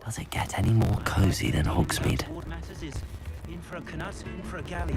Does it get any more cozy than Hogsmeade? In for a canut, in for a galley.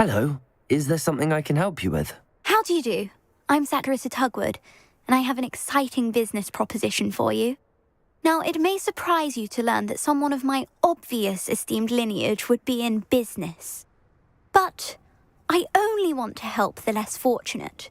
Hello. Is there something I can help you with? How do you do? I'm Satirissa Tugwood, and I have an exciting business proposition for you. Now, it may surprise you to learn that someone of my obvious esteemed lineage would be in business. But I only want to help the less fortunate.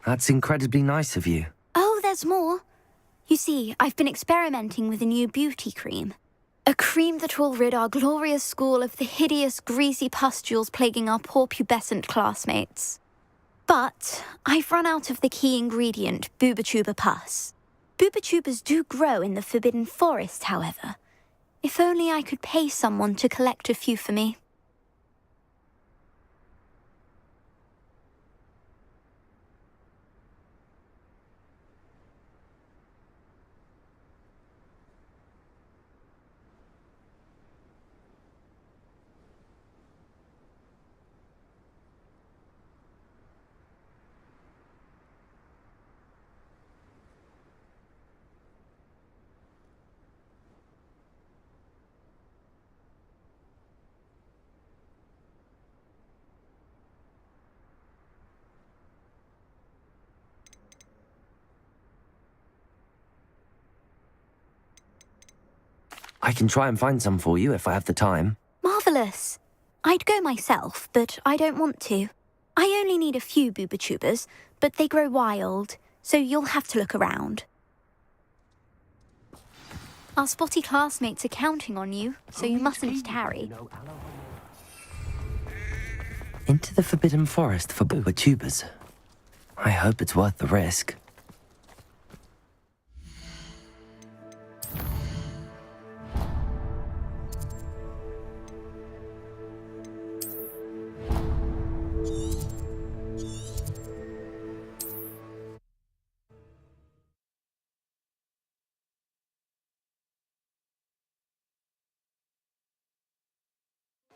That's incredibly nice of you. Oh, there's more. You see, I've been experimenting with a new beauty cream. A cream that will rid our glorious school of the hideous, greasy pustules plaguing our poor pubescent classmates. But I've run out of the key ingredient, booba tuba pus. Boobatubers do grow in the Forbidden Forest, however. If only I could pay someone to collect a few for me. I can try and find some for you if I have the time. Marvellous! I'd go myself, but I don't want to. I only need a few Boobatubers, but they grow wild, so you'll have to look around. Our spotty classmates are counting on you, so you mustn't tarry. Into the Forbidden Forest for Boobatubers. I hope it's worth the risk.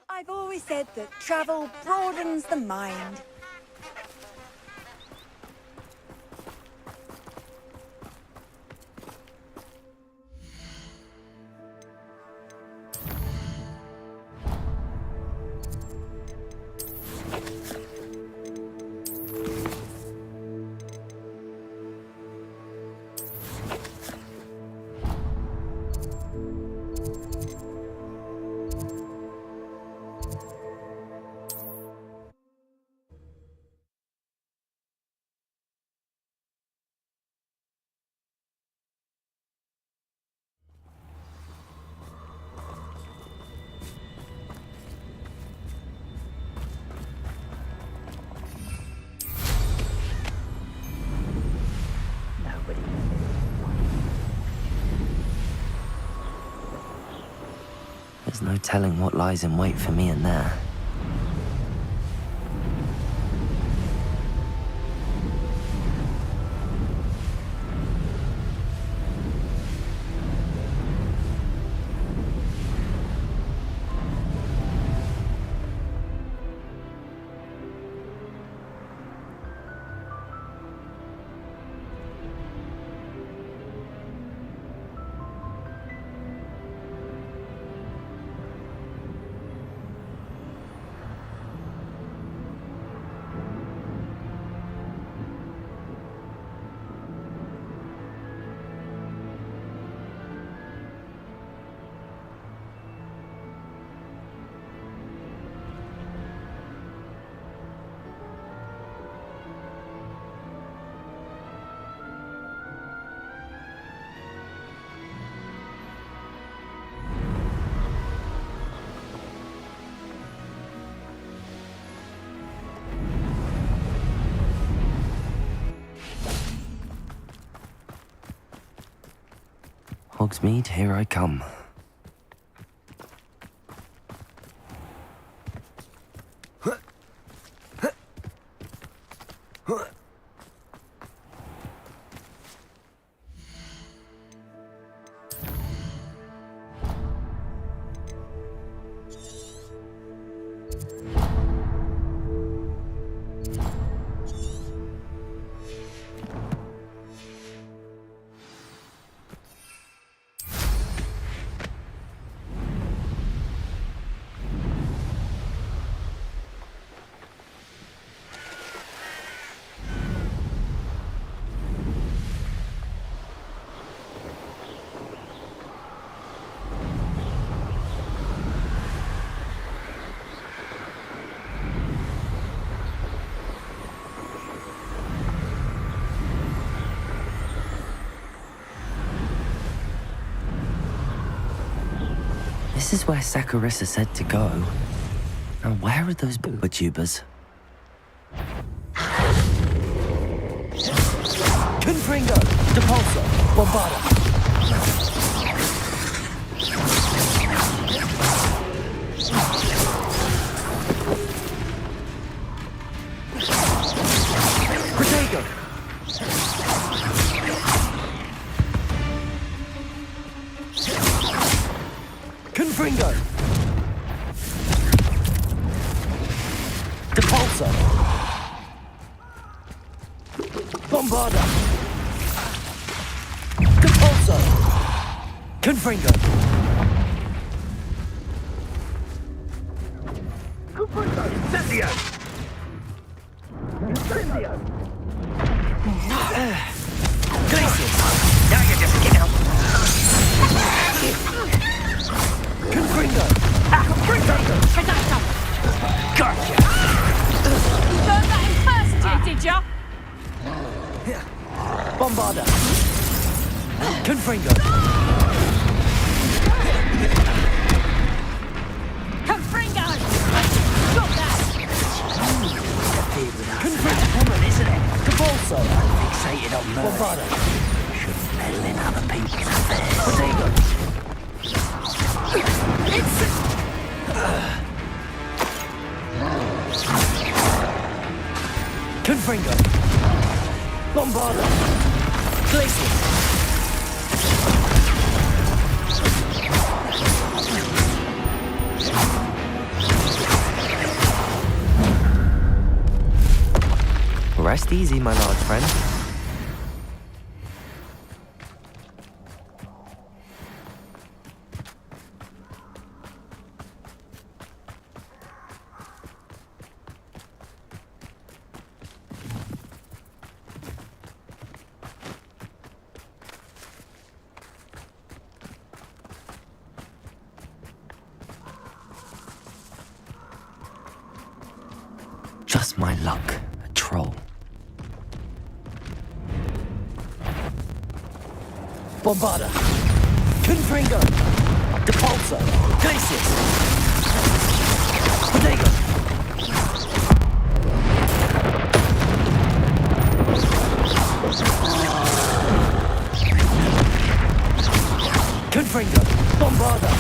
I've always said that travel broadens the mind. There's no telling what lies in wait for me in there. Hogsmeade, here I come. This is where Saccharissa said to go. Now where are those Boobatubers? Confringo! Depulso! Bombarda! Protego! Confringo! Depulso! Bombarda! Depulso! Confringo! Confringo! Incendio! Incendio! Glacius! Now you're just getting up! Confringo! Confringo! Gotcha! You learned that in first year, did ya? Bombarda! Confringo! Confringo! Drop that! Confringo! Woman, isn't it? Depulso! Fixated on murder. Bombarda! Shouldn't meddle in other people's affairs. Protego! Confringo! Bombarda! Glacius! Rest easy, my large friend. Just my luck, a troll. Bombarda! Confringo! Depulso! Glacius! Protego! Confringo! Bombarda!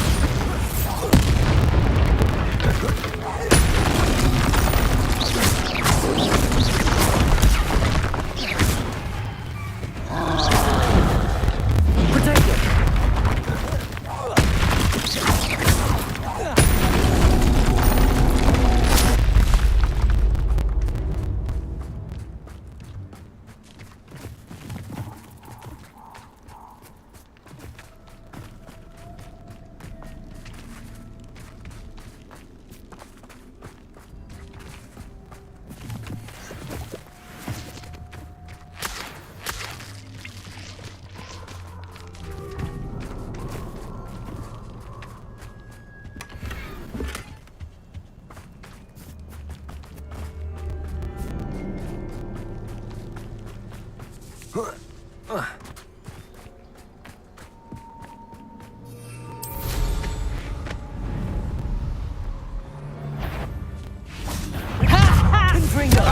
Confringo!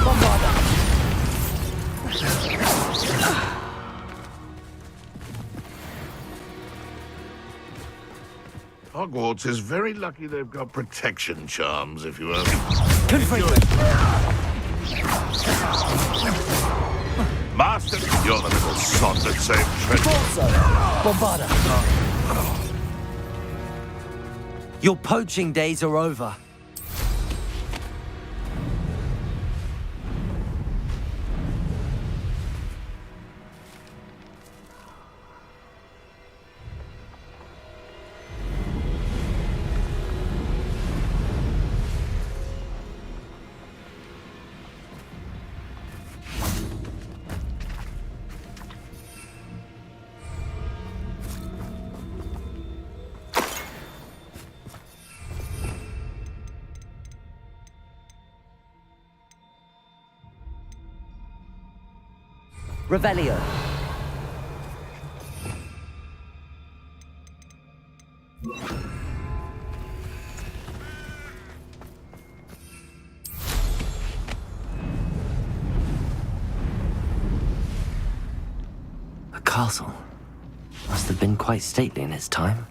Bombarda! Hogwarts is very lucky they've got protection charms, if you will. Confringo! Master, you're the little sod that saved Trent. Depulso! Bombarda! Your poaching days are over. Revelio. castle. Must have been quite stately in its time.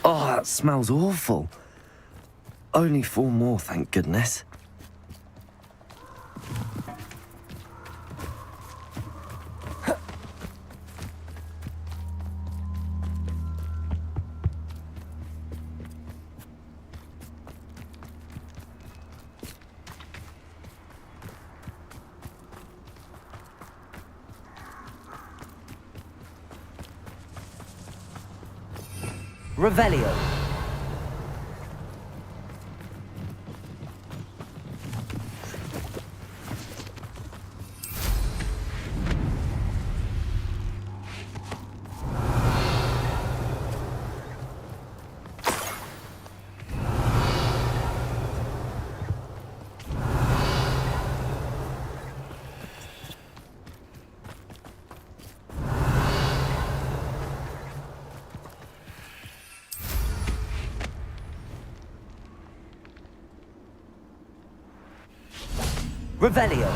Oh, that smells awful. Only 4 more, thank goodness. Revelio. Revelio.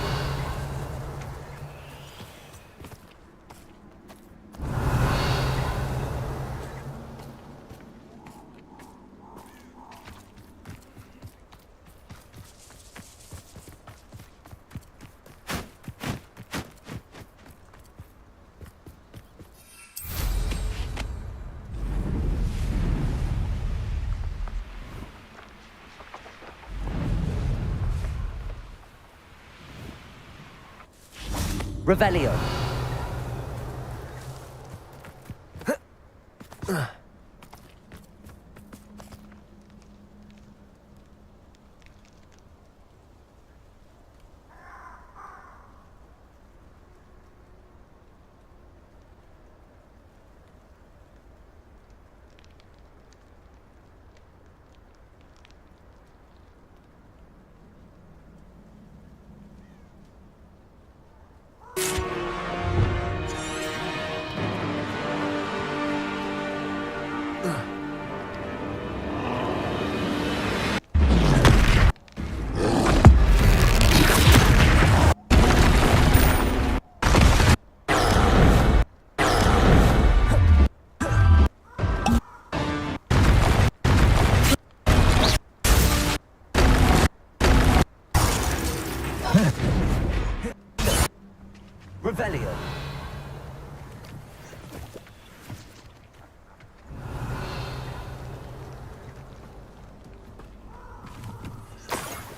Revelio. Revelio.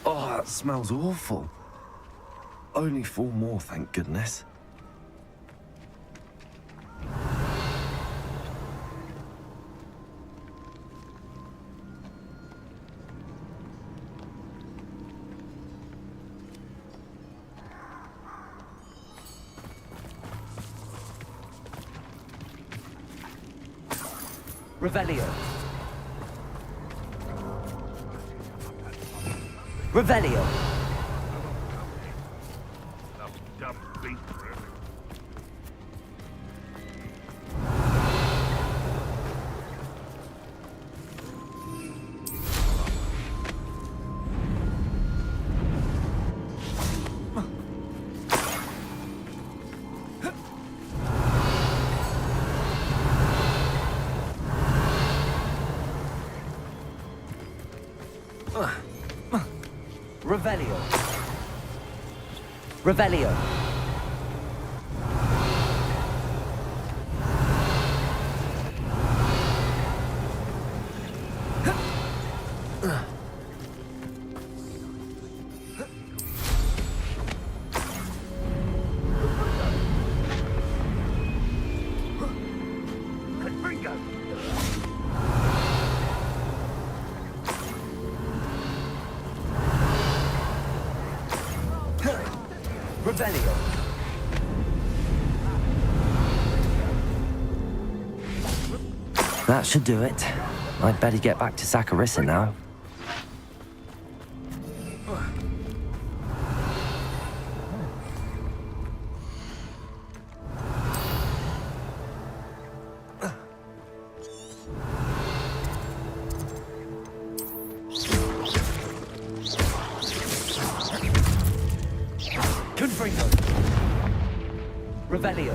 Oh, that smells awful. Only 4 more, thank goodness. Revelio. Revelio. Dumb beat for everyone. Revelio. Revelio. Revelio. That should do it. I'd better get back to Saccharissa now. Revelio.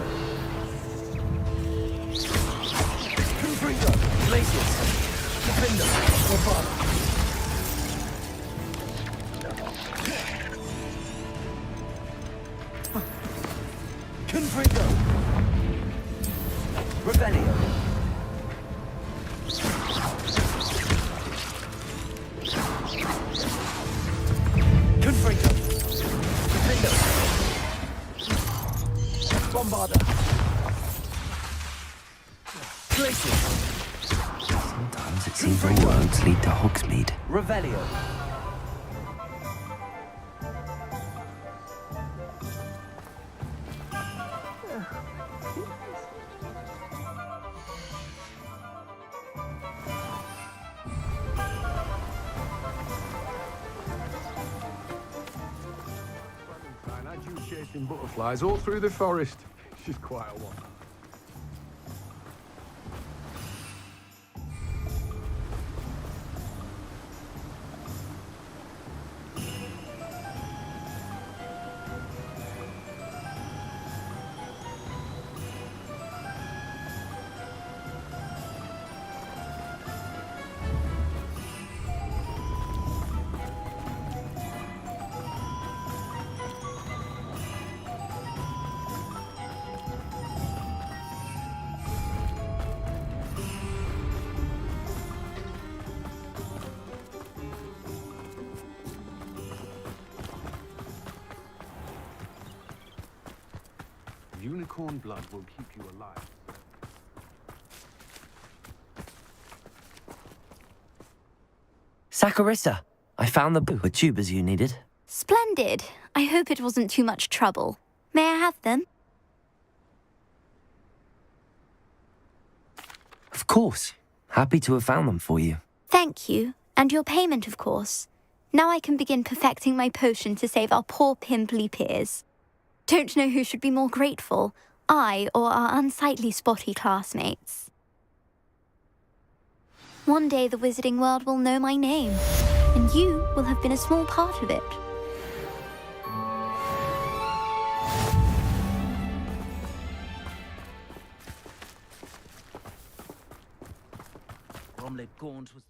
Confringo. Glacius. Defender. Bombard. Confringo. Revelio. Confringo. Defender. Bombarder. Glacius. Sometimes it seems all roads lead to Hogsmeade. Revelio. Chasing butterflies all through the forest. She's quite a one. Unicorn blood will keep you alive. Saccharissa, I found the tubers you needed. Splendid. I hope it wasn't too much trouble. May I have them? Of course. Happy to have found them for you. Thank you. And your payment, of course. Now I can begin perfecting my potion to save our poor pimply peers. Don't know who should be more grateful, I or our unsightly spotty classmates. One day the wizarding world will know my name, and you will have been a small part of it. Bromley Gaunt was the...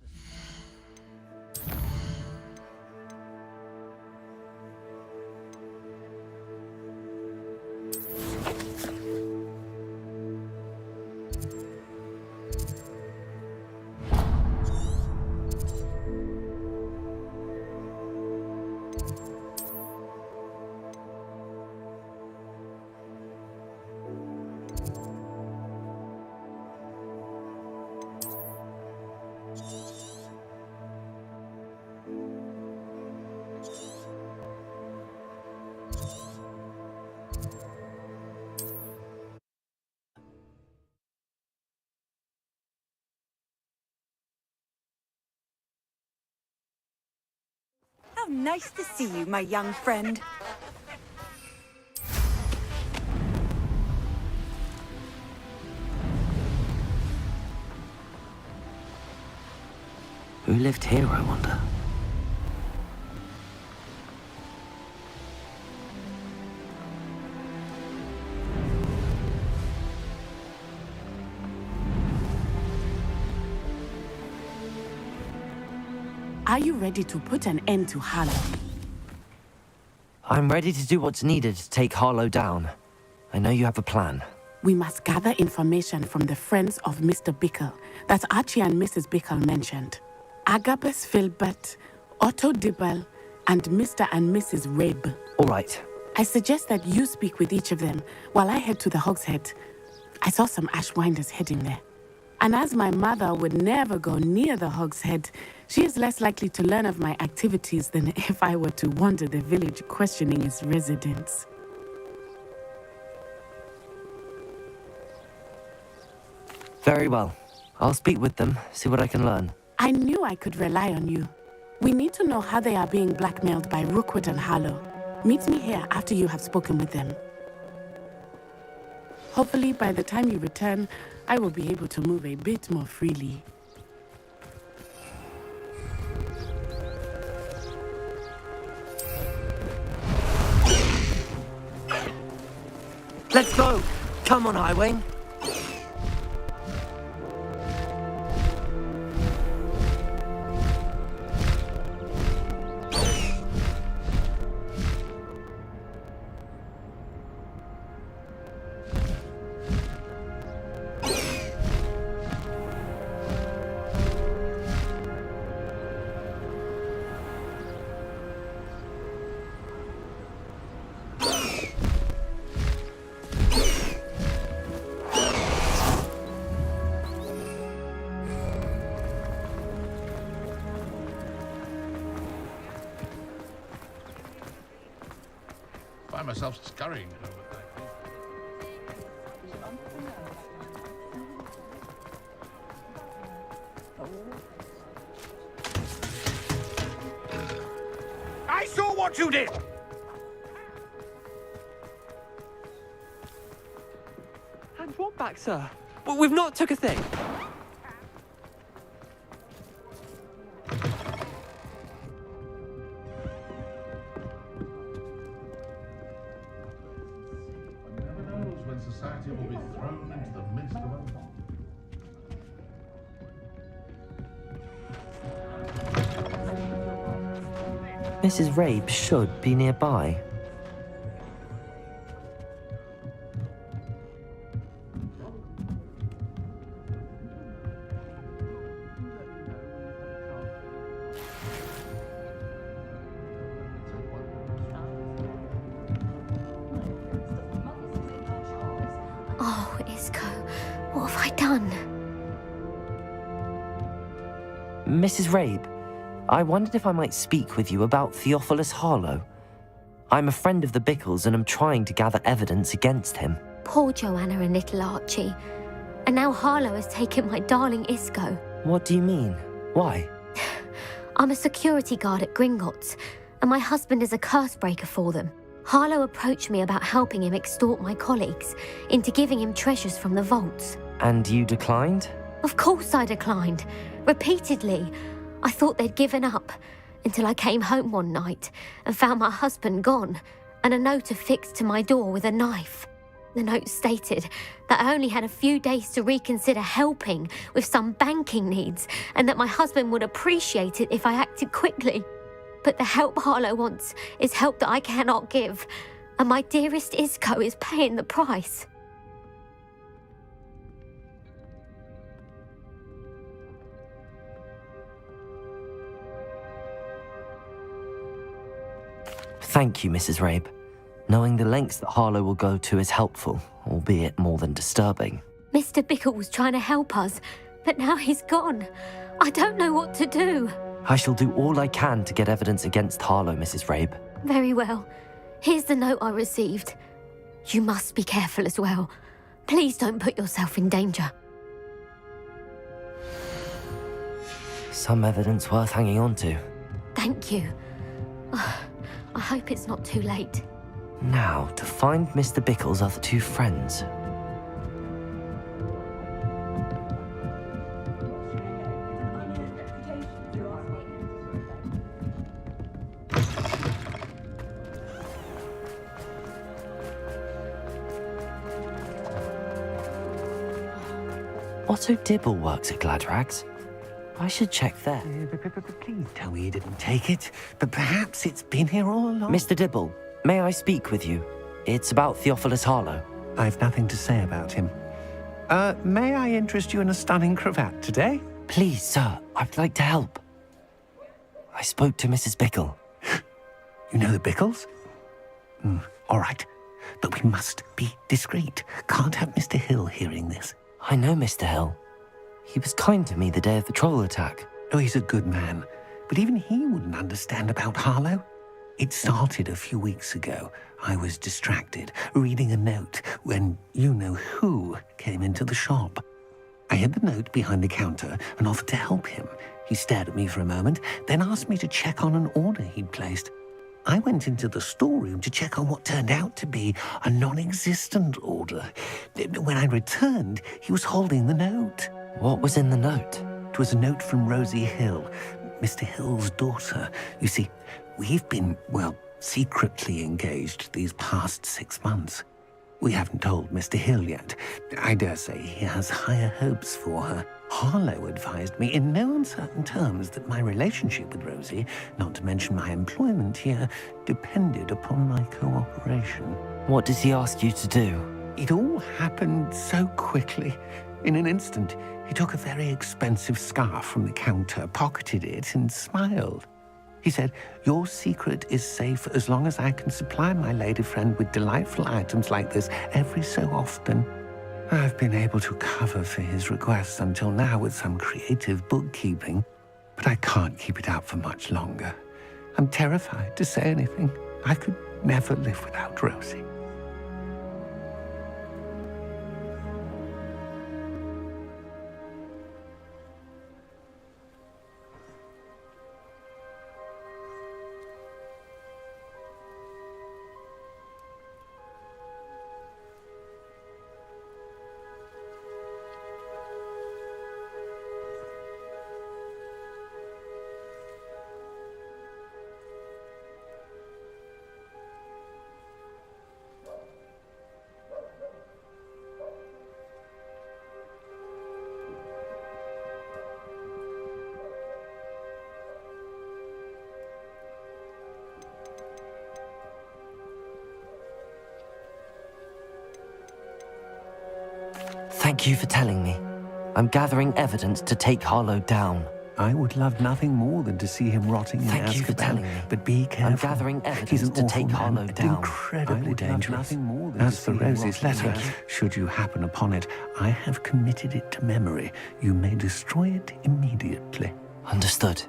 How nice to see you, my young friend. Who lived here, I wonder? Are you ready to put an end to Harlow? I'm ready to do what's needed to take Harlow down. I know you have a plan. We must gather information from the friends of Mr. Bickle that Archie and Mrs. Bickle mentioned. Agabus Filbert, Otto Dibble, and Mr. and Mrs. Rabe. All right. I suggest that you speak with each of them while I head to the Hogshead. I saw some Ashwinders heading there. And as my mother would never go near the Hogshead, she is less likely to learn of my activities than if I were to wander the village questioning its residents. Very well. I'll speak with them, see what I can learn. I knew I could rely on you. We need to know how they are being blackmailed by Rookwood and Harlow. Meet me here after you have spoken with them. Hopefully, by the time you return, I will be able to move a bit more freely. Let's go! Come on, Highwing. Find myself scurrying over that. I saw what you did! And what back, sir? Well, we've not took a thing. One never knows when society will be thrown into the midst of a... Mrs. Rabe should be nearby. Oh, Isco, what have I done? Mrs. Rabe, I wondered if I might speak with you about Theophilus Harlow. I'm a friend of the Bickles and I'm trying to gather evidence against him. Poor Joanna and little Archie. And now Harlow has taken my darling Isco. What do you mean? Why? I'm a security guard at Gringotts, and my husband is a curse breaker for them. Harlow approached me about helping him extort my colleagues into giving him treasures from the vaults. And you declined? Of course I declined. Repeatedly. I thought they'd given up, until I came home one night and found my husband gone, and a note affixed to my door with a knife. The note stated that I only had a few days to reconsider helping with some banking needs, and that my husband would appreciate it if I acted quickly. But the help Harlow wants is help that I cannot give, and my dearest Isco is paying the price. Thank you, Mrs. Rabe. Knowing the lengths that Harlow will go to is helpful, albeit more than disturbing. Mr. Bickle was trying to help us, but now he's gone. I don't know what to do. I shall do all I can to get evidence against Harlow, Mrs. Rabe. Very well. Here's the note I received. You must be careful as well. Please don't put yourself in danger. Some evidence worth hanging on to. Thank you. I hope it's not too late. Now, to find Mr. Bickle's other two friends. Otto Dibble works at Gladrags. I should check there. Please tell me you didn't take it, but perhaps it's been here all along. Mr. Dibble, may I speak with you? It's about Theophilus Harlow. I've nothing to say about him. May I interest you in a stunning cravat today? Please, sir, I'd like to help. I spoke to Mrs. Bickle. You know the Bickles? All right, but we must be discreet. Can't have Mr. Hill hearing this. I know Mr. Hill. He was kind to me the day of the troll attack. Oh, he's a good man, but even he wouldn't understand about Harlow. It started a few weeks ago. I was distracted, reading a note, when you-know-who came into the shop. I hid the note behind the counter and offered to help him. He stared at me for a moment, then asked me to check on an order he'd placed. I went into the storeroom to check on what turned out to be a non-existent order. When I returned, he was holding the note. What was in the note? It was a note from Rosie Hill, Mr. Hill's daughter. You see, we've been, well, secretly engaged these past 6 months. We haven't told Mr. Hill yet. I dare say he has higher hopes for her. Harlow advised me in no uncertain terms that my relationship with Rosie, not to mention my employment here, depended upon my cooperation. What does he ask you to do? It all happened so quickly. In an instant, he took a very expensive scarf from the counter, pocketed it, and smiled. He said, "Your secret is safe as long as I can supply my lady friend with delightful items like this every so often." I've been able to cover for his requests until now with some creative bookkeeping, but I can't keep it up for much longer. I'm terrified to say anything. I could never live without Rosie. Thank you for telling me. I'm gathering evidence to take Harlow down. I would love nothing more than to see him rotting in Thank you for Azkaban, telling me. but be careful. I'm gathering evidence He's an to awful take man Harlow and down. incredibly dangerous. As for Rosie's letter, should you happen upon it, I have committed it to memory. You may destroy it immediately. Understood.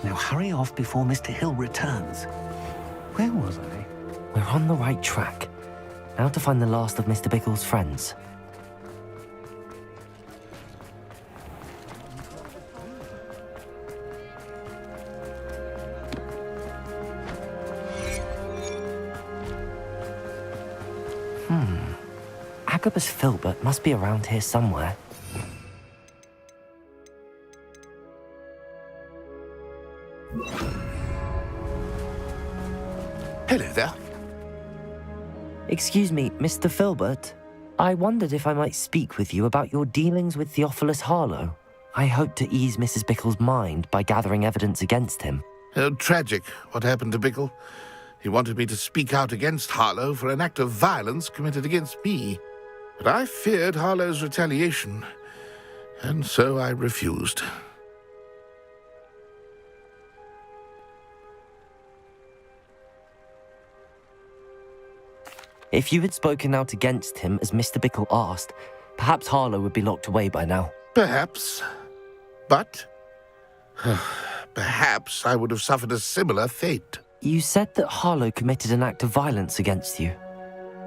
Now hurry off before Mr. Hill returns. Where was I? We're on the right track. Now to find the last of Mr. Bickle's friends. Agabus Filbert must be around here somewhere. Hello there. Excuse me, Mr. Filbert. I wondered if I might speak with you about your dealings with Theophilus Harlow. I hope to ease Mrs. Bickle's mind by gathering evidence against him. Tragic, what happened to Bickle. He wanted me to speak out against Harlow for an act of violence committed against me. But I feared Harlow's retaliation, and so I refused. If you had spoken out against him as Mr. Bickle asked, perhaps Harlow would be locked away by now. Perhaps. But perhaps I would have suffered a similar fate. You said that Harlow committed an act of violence against you.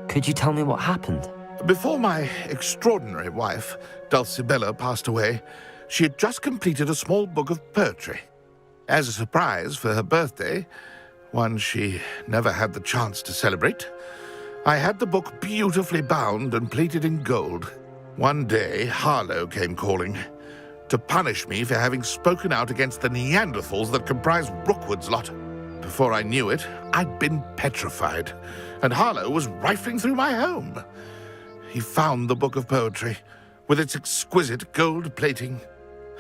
Could you tell me what happened? Before my extraordinary wife, Dulcibella, passed away, she had just completed a small book of poetry. As a surprise for her birthday, one she never had the chance to celebrate, I had the book beautifully bound and plated in gold. One day, Harlow came calling to punish me for having spoken out against the Neanderthals that comprised Rookwood's lot. Before I knew it, I'd been petrified, and Harlow was rifling through my home. He found the book of poetry, with its exquisite gold plating.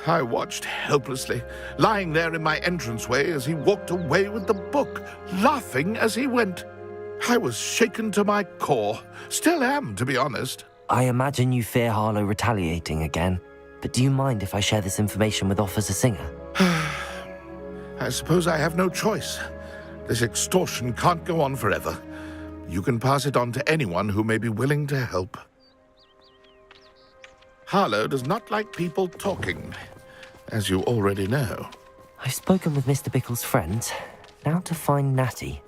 I watched helplessly, lying there in my entranceway as he walked away with the book, laughing as he went. I was shaken to my core. Still am, to be honest. I imagine you fear Harlow retaliating again, but do you mind if I share this information with Officer Singer? I suppose I have no choice. This extortion can't go on forever. You can pass it on to anyone who may be willing to help. Harlow does not like people talking, as you already know. I've spoken with Mr. Bickle's friends. Now to find Natty.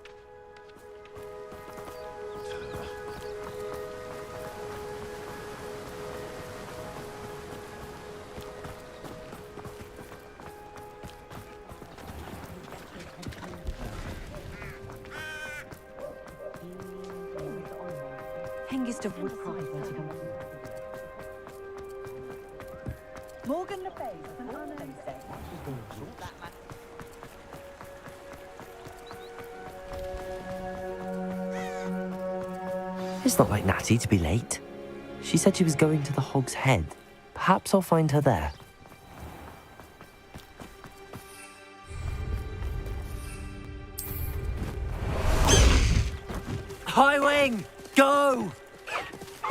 Hengist of Woodcroft. Morgan Le Fay is an unknown sex. It's not like Natty to be late. She said she was going to the Hog's Head. Perhaps I'll find her there. High wing! Go!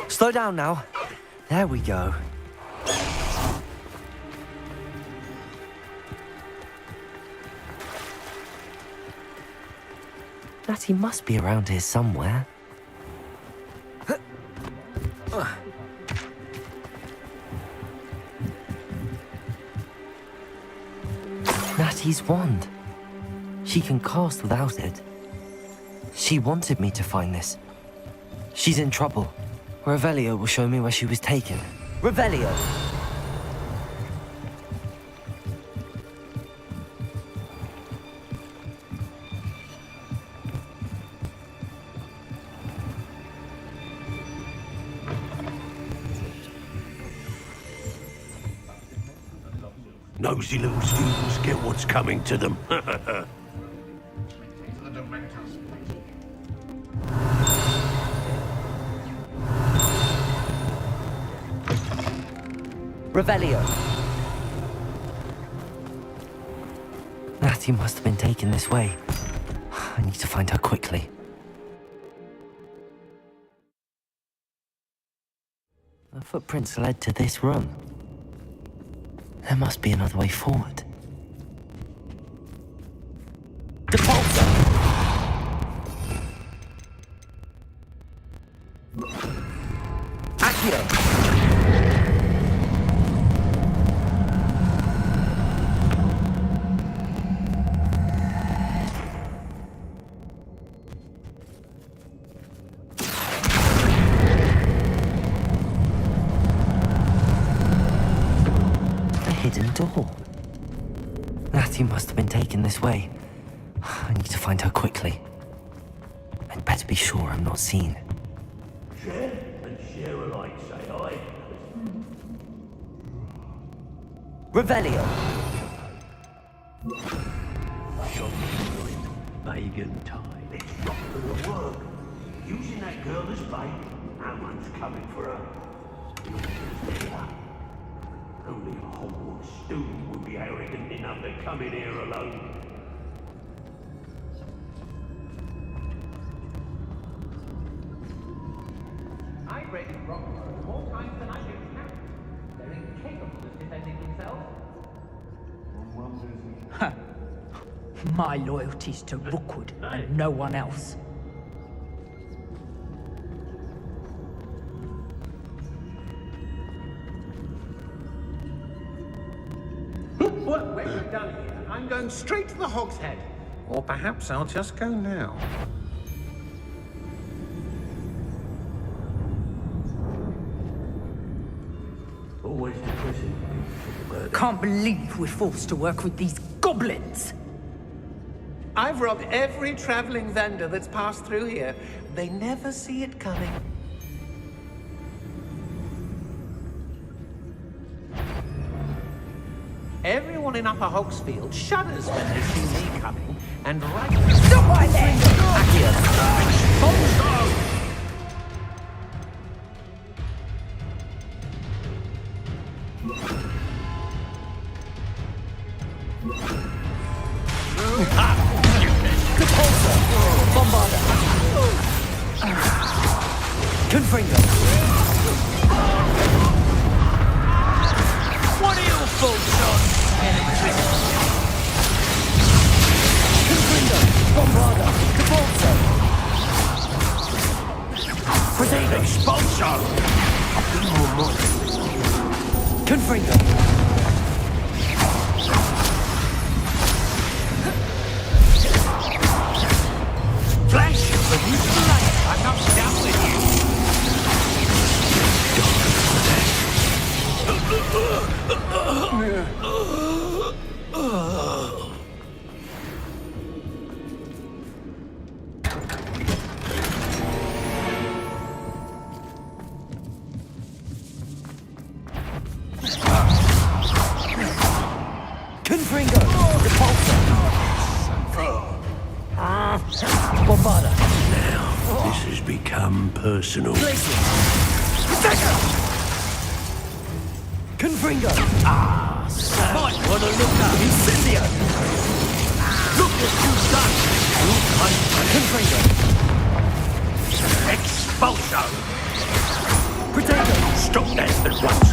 Slow down now. There we go. Natty must be around here somewhere. Natty's wand. She can cast without it. She wanted me to find this. She's in trouble. Revelio will show me where she was taken. Revelio! Nosy little students get what's coming to them. Revelio! Natty must have been taken this way. I need to find her quickly. The footprints led to this room. There must be another way forward. Depulsor! Accio! Hidden door. Natty must have been taken this way. I need to find her quickly. I'd better be sure I'm not seen. Share and share alike, say I. Revelio! Pagan time. Let's rock for the work. Using that girl as bait. No one's coming for her. Only a Hogwarts student would be arrogant enough to come in here alone. I've raided Rockford more times than I can count. They're incapable of defending themselves. Ha! My loyalty's to Rookwood and no one else. Well, when we're done here, I'm going straight to the Hog's Head. Or perhaps I'll just go now. Always depressing. Can't believe we're forced to work with these goblins. I've robbed every traveling vendor that's passed through here. They never see it coming. Everyone in Upper Hogsfield shudders when they see me coming, and right... Stop right there! Depulsor! Bombarda! Confringo! What are you folks on? Confringo! Bombarda! Depulsor! Crusader! Expulsor! Confringo! Flash! Release the light! I'm not down with you! Confringo! Depulsor! Something. Bombarda! Now, this has become personal. Confringo! Ah, Might want to look up. Incendio! Look what you've done! Confringo! Expulso! Potato! Stop that at once!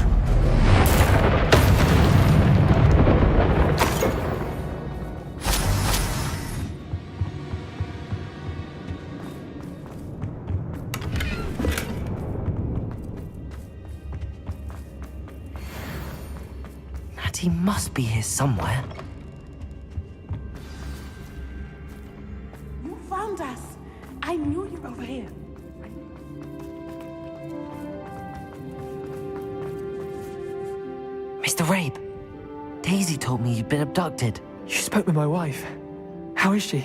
Natty must be here somewhere. You found us. I knew you were here. Mr. Rabe, Daisy told me you'd been abducted. You spoke with my wife. How is she?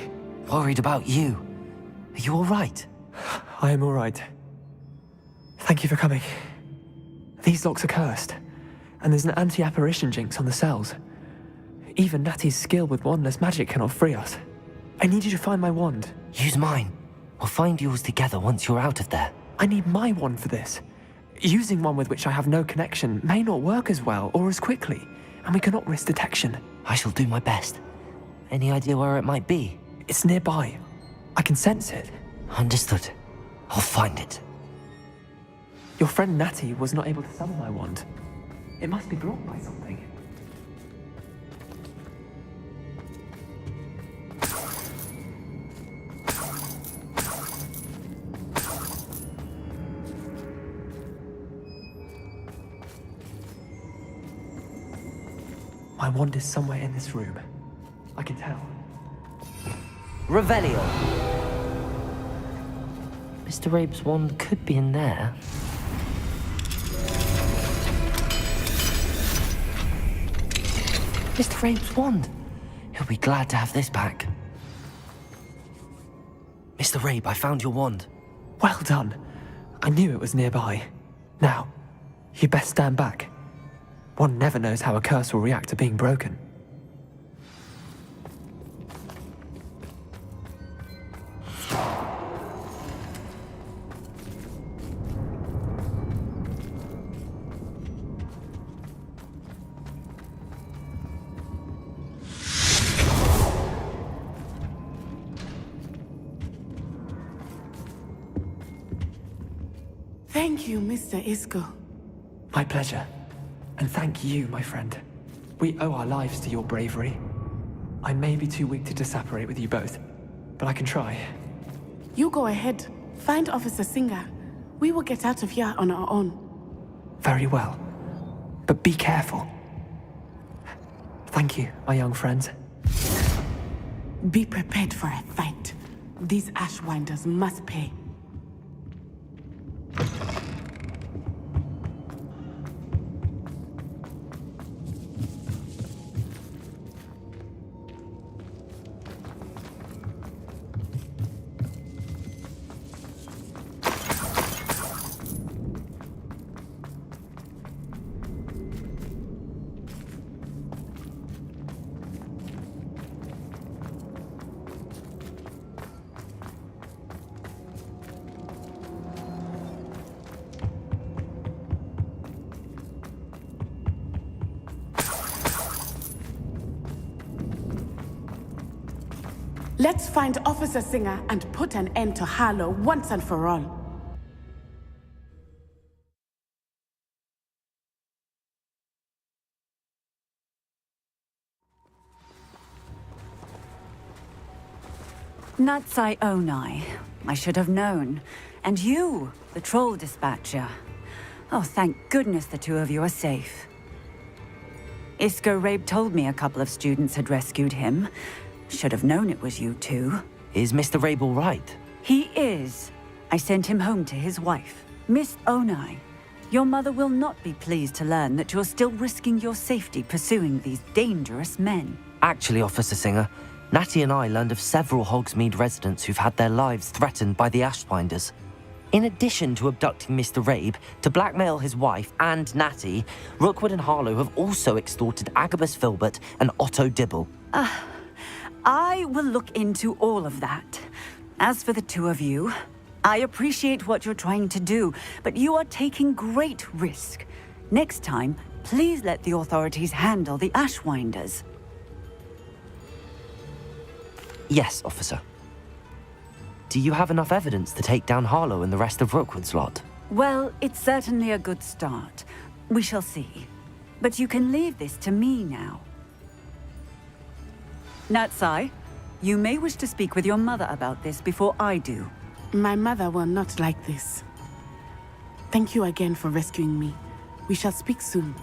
Worried about you. Are you all right? I am all right. Thank you for coming. These locks are cursed, and there's an anti-apparition jinx on the cells. Even Natty's skill with wandless magic cannot free us. I need you to find my wand. Use mine. We'll find yours together once you're out of there. I need my wand for this. Using one with which I have no connection may not work as well or as quickly, and we cannot risk detection. I shall do my best. Any idea where it might be? It's nearby. I can sense it. Understood. I'll find it. Your friend Natty was not able to summon my wand. It must be blocked by something. My wand is somewhere in this room. I can tell. Revelio. Mr. Rabe's wand could be in there. Mr. Rabe's wand. He'll be glad to have this back. Mr. Rabe, I found your wand. Well done. I knew it was nearby. Now, you best stand back. One never knows how a curse will react to being broken. Thank you, Mr. Isco. My pleasure. And thank you, my friend. We owe our lives to your bravery. I may be too weak to disapparate with you both, but I can try. You go ahead. Find Officer Singer. We will get out of here on our own. Very well. But be careful. Thank you, my young friends. Be prepared for a fight. These Ashwinders must pay. Let's find Officer Singer and put an end to Harlow once and for all. Natsai Onai. I should have known. And you, the troll dispatcher. Oh, thank goodness the two of you are safe. Isco Rabe told me a couple of students had rescued him. Should have known it was you two. Is Mr. Rabe all right? He is. I sent him home to his wife, Miss Onai. Your mother will not be pleased to learn that you're still risking your safety pursuing these dangerous men. Actually, Officer Singer, Natty and I learned of several Hogsmeade residents who've had their lives threatened by the Ashwinders. In addition to abducting Mr. Rabe to blackmail his wife and Natty, Rookwood and Harlow have also extorted Agabus Filbert and Otto Dibble. I will look into all of that. As for the two of you, I appreciate what you're trying to do, but you are taking great risk. Next time, please let the authorities handle the Ashwinders. Yes, officer. Do you have enough evidence to take down Harlow and the rest of Rookwood's lot? Well, it's certainly a good start. We shall see. But you can leave this to me now. Natsai, you may wish to speak with your mother about this before I do. My mother will not like this. Thank you again for rescuing me. We shall speak soon.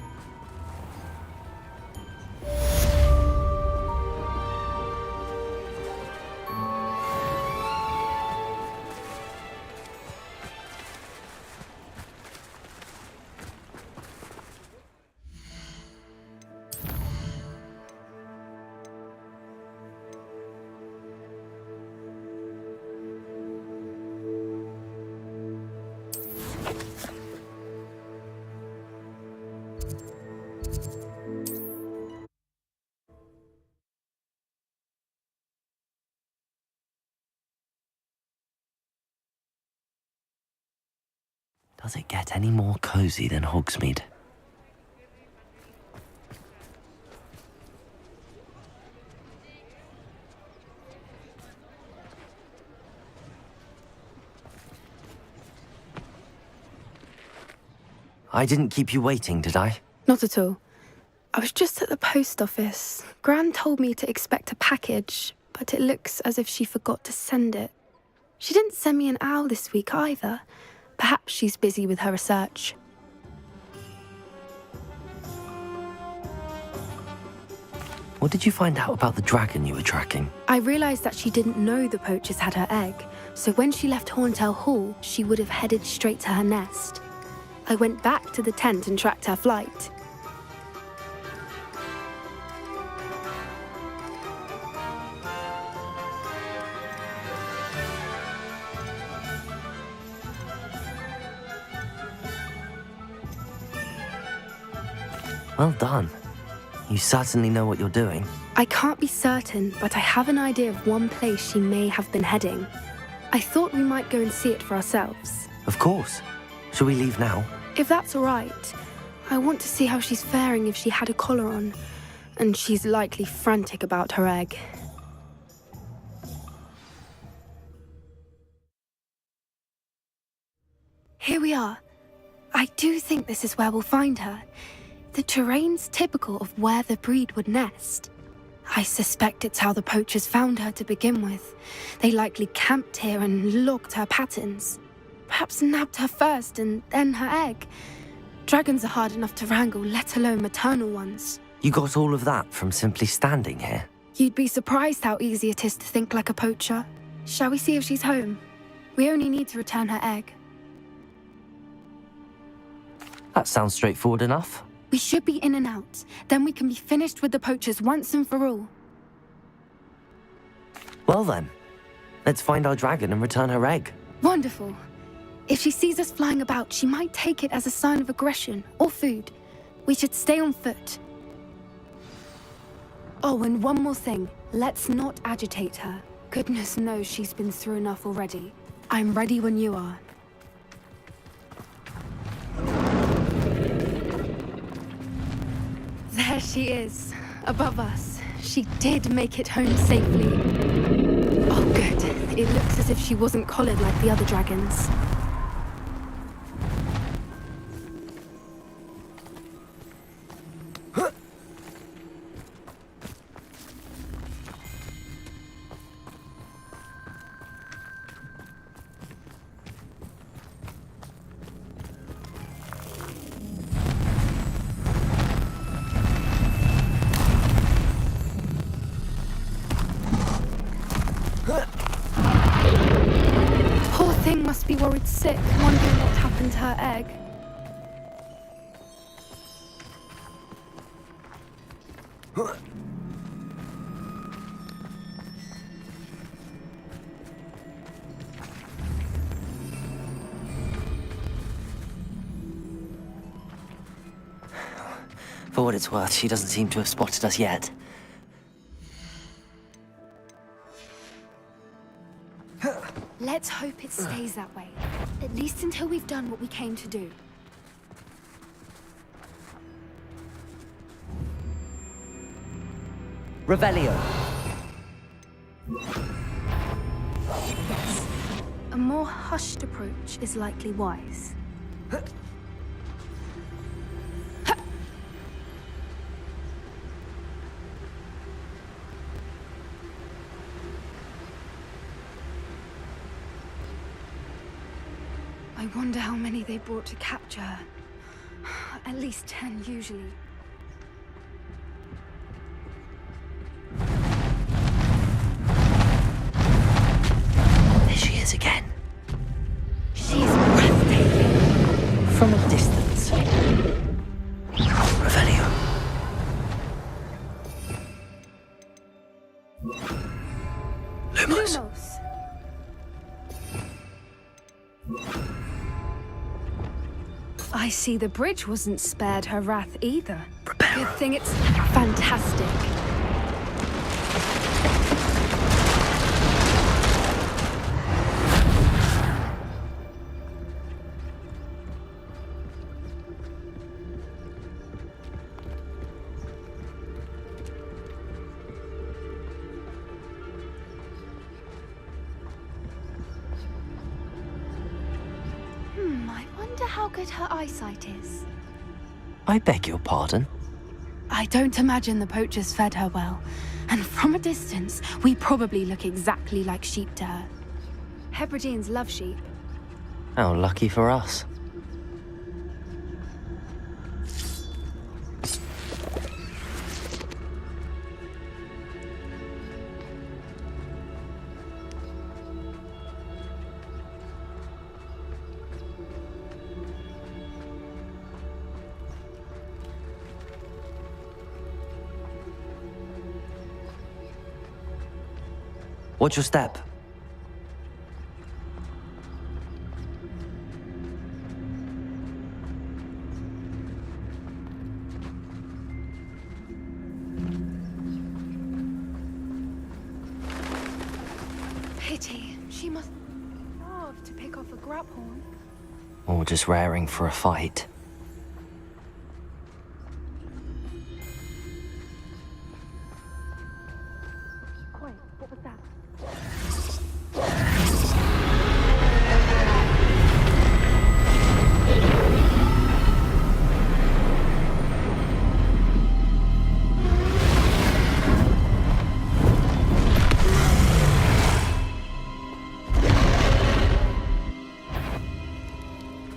Does it get any more cozy than Hogsmeade? I didn't keep you waiting, did I? Not at all. I was just at the post office. Gran told me to expect a package, but it looks as if she forgot to send it. She didn't send me an owl this week either. Perhaps she's busy with her research. What did you find out about the dragon you were tracking? I realised that she didn't know the poachers had her egg, so when she left Horntail Hall, she would have headed straight to her nest. I went back to the tent and tracked her flight. Well done. You certainly know what you're doing. I can't be certain, but I have an idea of one place she may have been heading. I thought we might go and see it for ourselves. Of course. Shall we leave now? If that's all right. I want to see how she's faring if she had a collar on. And she's likely frantic about her egg. Here we are. I do think this is where we'll find her. The terrain's typical of where the breed would nest. I suspect it's how the poachers found her to begin with. They likely camped here and logged her patterns. Perhaps nabbed her first and then her egg. Dragons are hard enough to wrangle, let alone maternal ones. You got all of that from simply standing here? You'd be surprised how easy it is to think like a poacher. Shall we see if she's home? We only need to return her egg. That sounds straightforward enough. We should be in and out. Then we can be finished with the poachers once and for all. Well then, let's find our dragon and return her egg. Wonderful. If she sees us flying about, she might take it as a sign of aggression or food. We should stay on foot. Oh, and one more thing. Let's not agitate her. Goodness knows she's been through enough already. I'm ready when you are. There she is, above us. She did make it home safely. Oh, good. It looks as if she wasn't collared like the other dragons. Poor thing must be worried sick, wondering what happened to her egg. For what it's worth, she doesn't seem to have spotted us yet. Let's Let's hope it stays that way. At least until we've done what we came to do. Revelio. Yes. A more hushed approach is likely wise. I wonder how many they brought to capture her. At least 10 usually. There she is again. She's breathtaking. From a distance. Revelio. Lumos. I see the bridge wasn't spared her wrath either. Good thing it's fantastic. I wonder how good her eyesight is. I beg your pardon? I don't imagine the poachers fed her well. And from a distance, we probably look exactly like sheep to her. Hebrideans love sheep. How lucky for us. What's your step? Pity. She must love to pick off a grapehorn. Or just raring for a fight. Wait, what was that?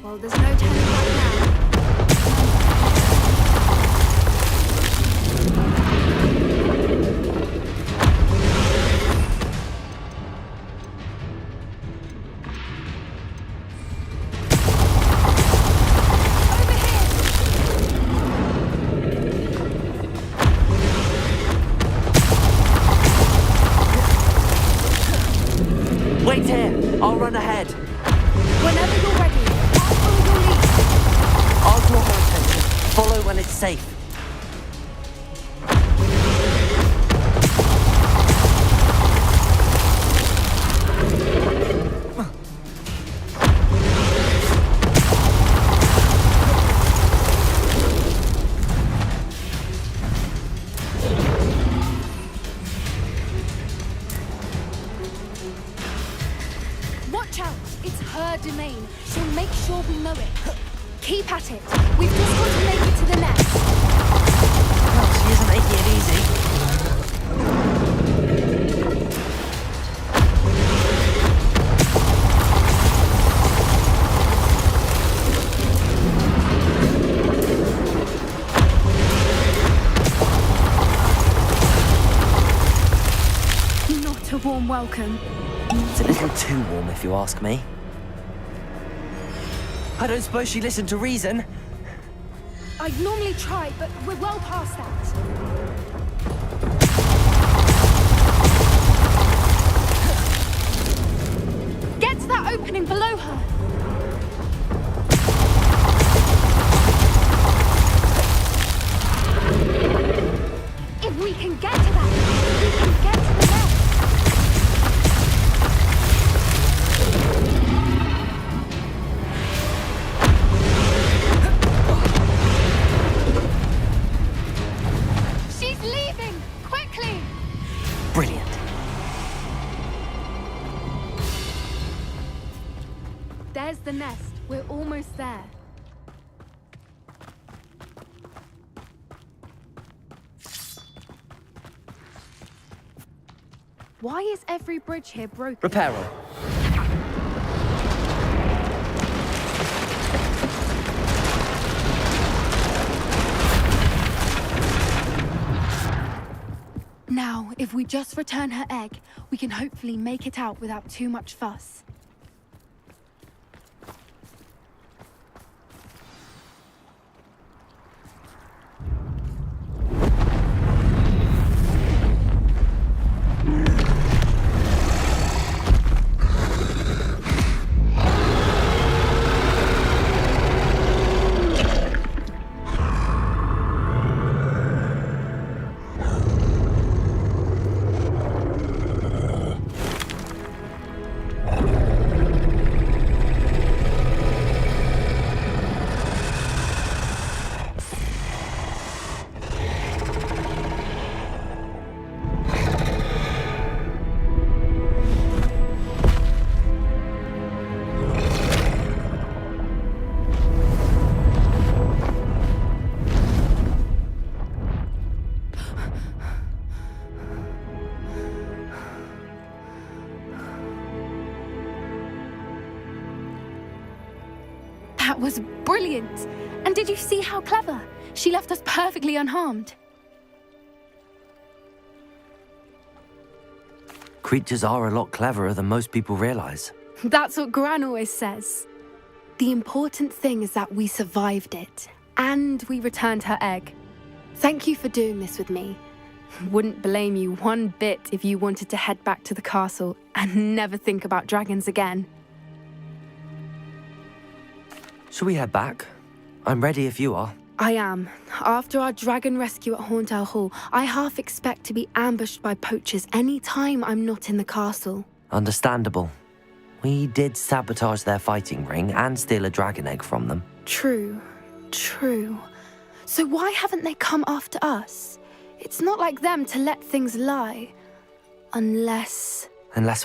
Well, there's no turning back now. Wait here! I'll run ahead. Whenever you're ready, I'll follow your lead. I'll draw her attention. Follow when it's safe. Watch out! It's her domain. She'll make sure we know it. Keep at it. We've just got to make it to the nest. Well, she isn't making it easy. Not a warm welcome. It's a little too warm, if you ask me. I don't suppose she listened to reason. I'd normally try, but we're well past that. Get to that opening below her. If we can get to that, we can get to the nest. the nest. We're almost there. Why is every bridge here broken? Repair her. Now, if we just return her egg, we can hopefully make it out without too much fuss. That was brilliant! And did you see how clever? She left us perfectly unharmed. Creatures are a lot cleverer than most people realize. That's what Gran always says. The important thing is that we survived it, and we returned her egg. Thank you for doing this with me. Wouldn't blame you one bit if you wanted to head back to the castle and never think about dragons again. Shall we head back? I'm ready if you are. I am. After our dragon rescue at Horndale Hall, I half expect to be ambushed by poachers any time I'm not in the castle. Understandable. We did sabotage their fighting ring and steal a dragon egg from them. True. So why haven't they come after us? It's not like them to let things lie. Unless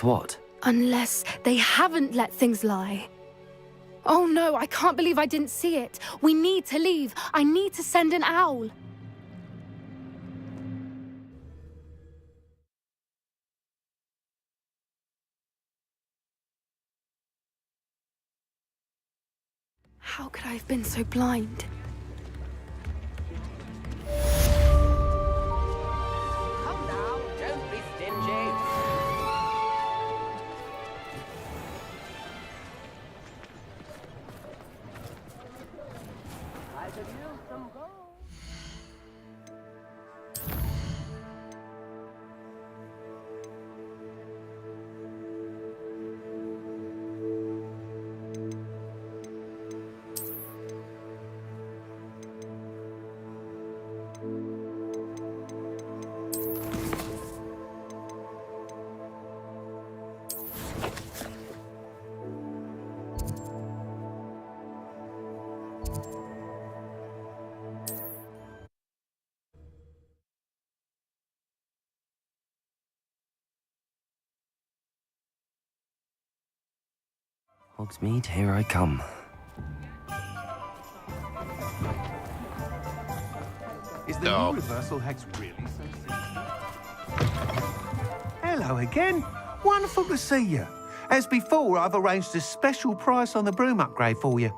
what? Unless they haven't let things lie. Oh no, I can't believe I didn't see it. We need to leave. I need to send an owl. How could I have been so blind? Come now, don't be stingy. I could use some gold. Hogsmeade, here I come. Is the new reversal hex really so sinister? Hello again. Wonderful to see you. As before, I've arranged a special price on the broom upgrade for you.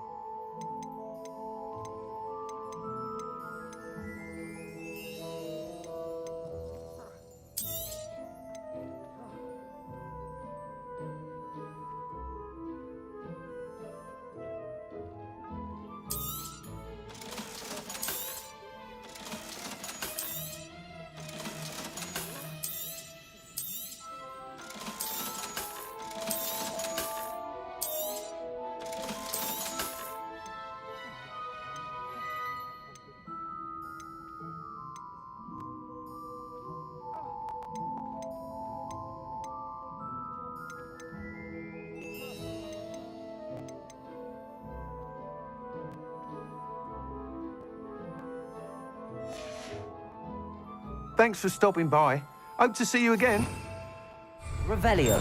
Thanks for stopping by. Hope to see you again. Revelio.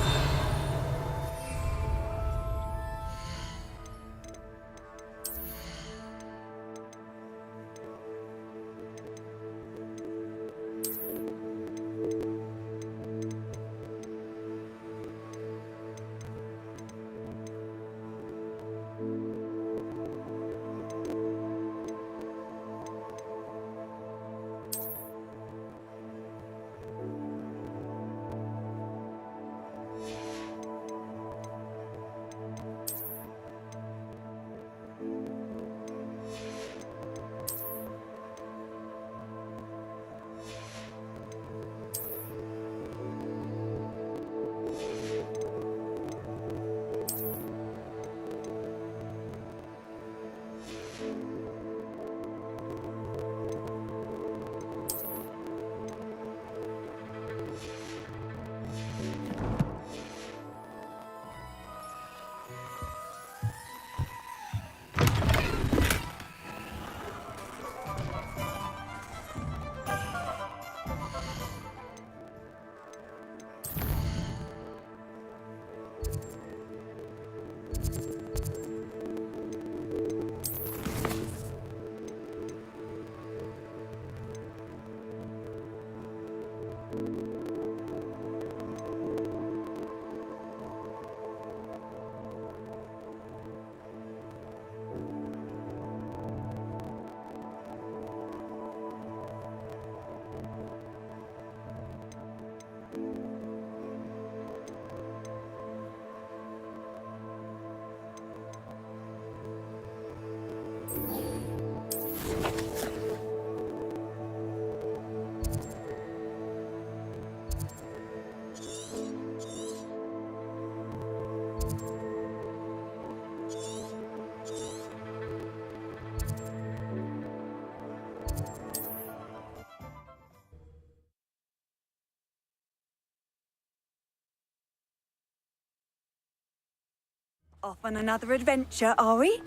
Off on another adventure, are we?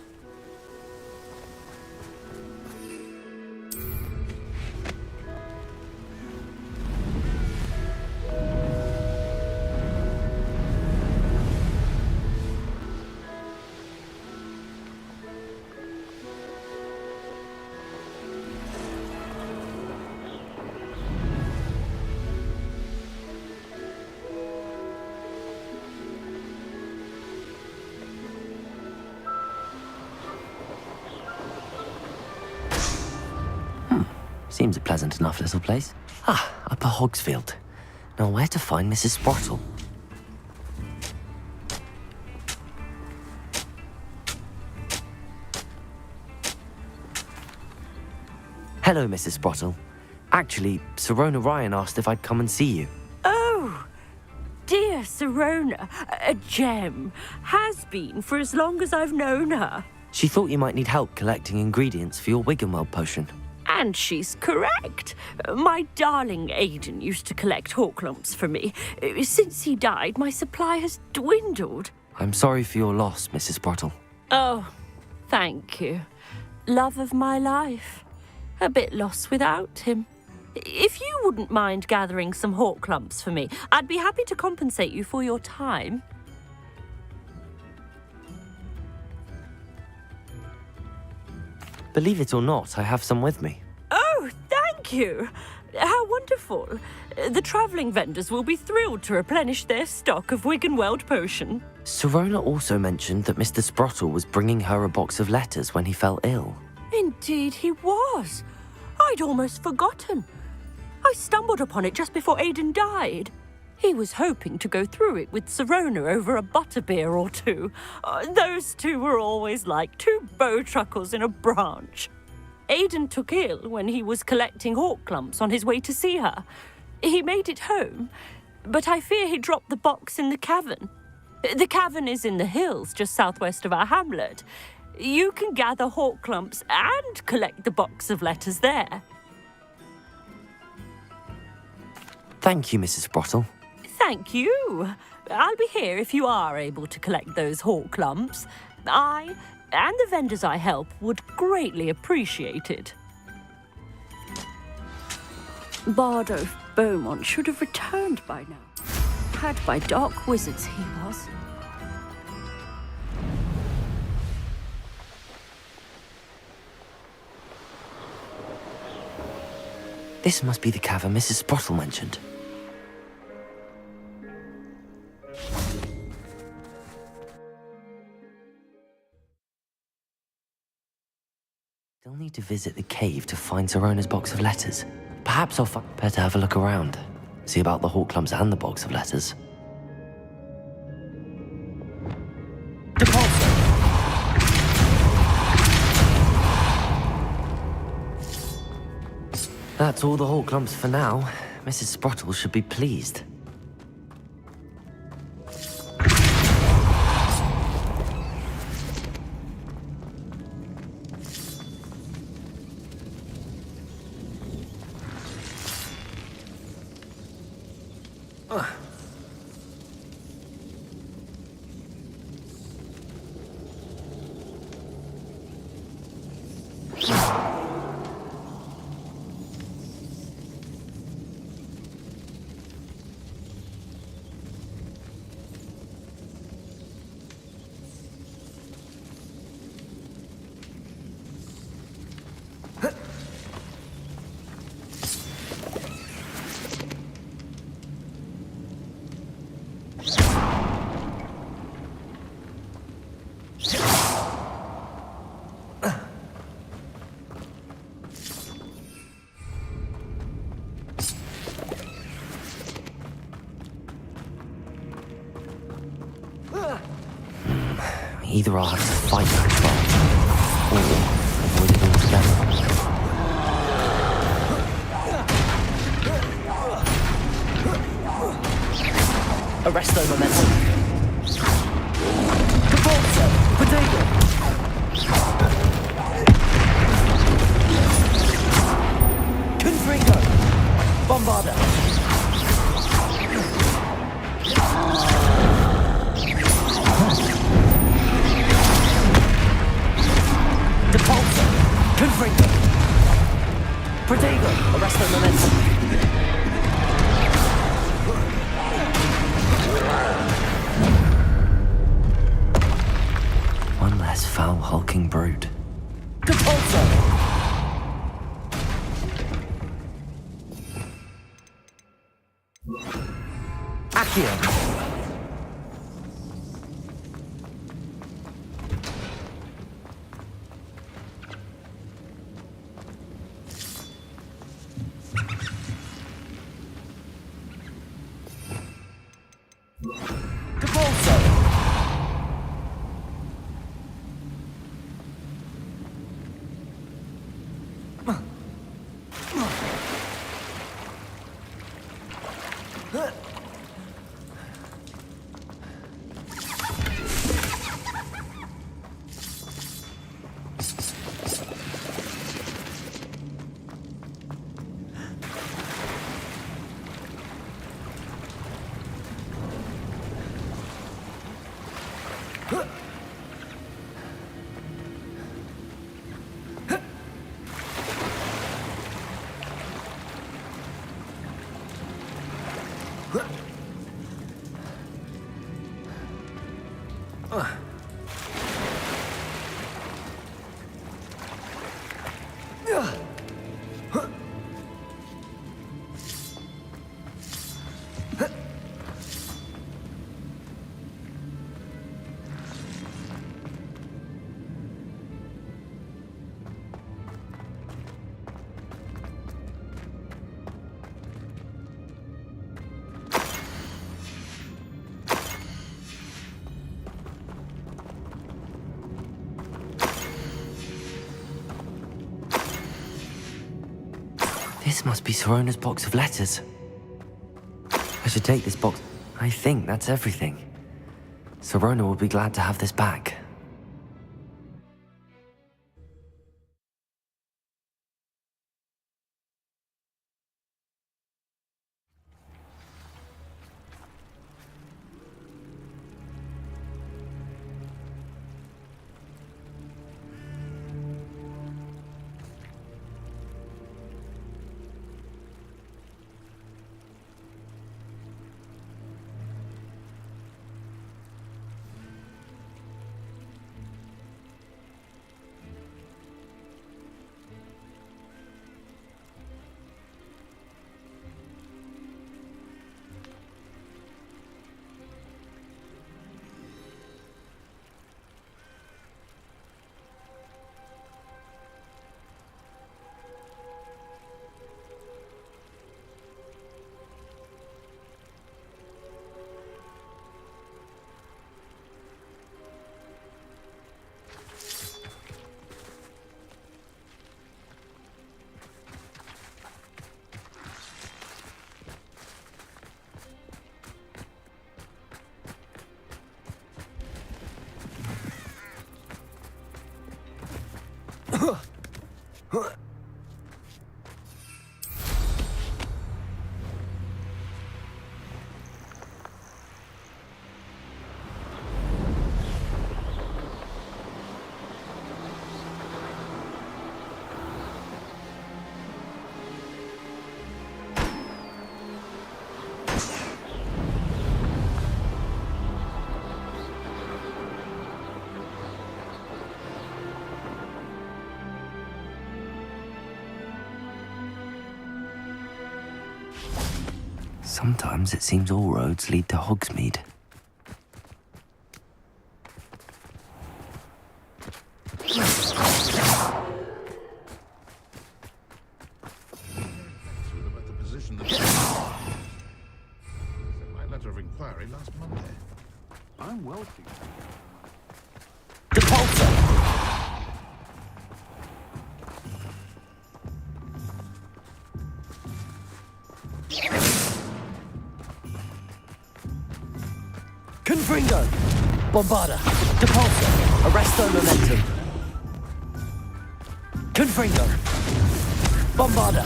Seems a pleasant enough little place. Ah, Upper Hogsfield. Now where to find Mrs. Sprottle? Hello, Mrs. Sprottle. Actually, Sirona Ryan asked if I'd come and see you. Oh, dear Sirona, a gem. Has been for as long as I've known her. She thought you might need help collecting ingredients for your Wiggenweld potion. And she's correct. My darling Aidan used to collect hawk lumps for me. Since he died, my supply has dwindled. I'm sorry for your loss, Mrs. Sprottle. Oh, thank you. Love of my life. A bit lost without him. If you wouldn't mind gathering some hawk lumps for me, I'd be happy to compensate you for your time. Believe it or not, I have some with me. Oh, thank you. How wonderful. The travelling vendors will be thrilled to replenish their stock of Wiggenweld potion. Sirona also mentioned that Mr. Sprottle was bringing her a box of letters when he fell ill. Indeed he was. I'd almost forgotten. I stumbled upon it just before Aidan died. He was hoping to go through it with Sirona over a butterbeer or two. Those two were always like two bowtruckles in a branch. Aidan took ill when he was collecting hawk lumps on his way to see her. He made it home, but I fear he dropped the box in the cavern. The cavern is in the hills just southwest of our hamlet. You can gather hawk lumps and collect the box of letters there. Thank you, Mrs. Sprottle. Thank you. I'll be here if you are able to collect those hawk lumps. I and the vendors I help would greatly appreciate it. Bardolph Beaumont should have returned by now. Had by dark wizards he was. This must be the cavern Mrs. Sprottle mentioned. Still need to visit the cave to find Sirona's box of letters. Perhaps I'll better have a look around. See about the hawk lumps and the box of letters. That's all the hawk lumps for now. Mrs. Sprottle should be pleased. Either I'll have to fight that trial, or avoid it altogether. Arresto momentum. Cavalso! Potato! Confringo! Bombarda! Depulso! Confringo! Protego! Arresto momentum. One less foul hulking brute. Depulso! Accio! This must be Sirona's box of letters. I should take this box. I think that's everything. Sirona will be glad to have this back. Sometimes it seems all roads lead to Hogsmeade. About the position that my letter of inquiry last Monday. I'm wealthy. Confringo! Bombarda! Depulsor! Arresto Momentum! Confringo! Bombarda!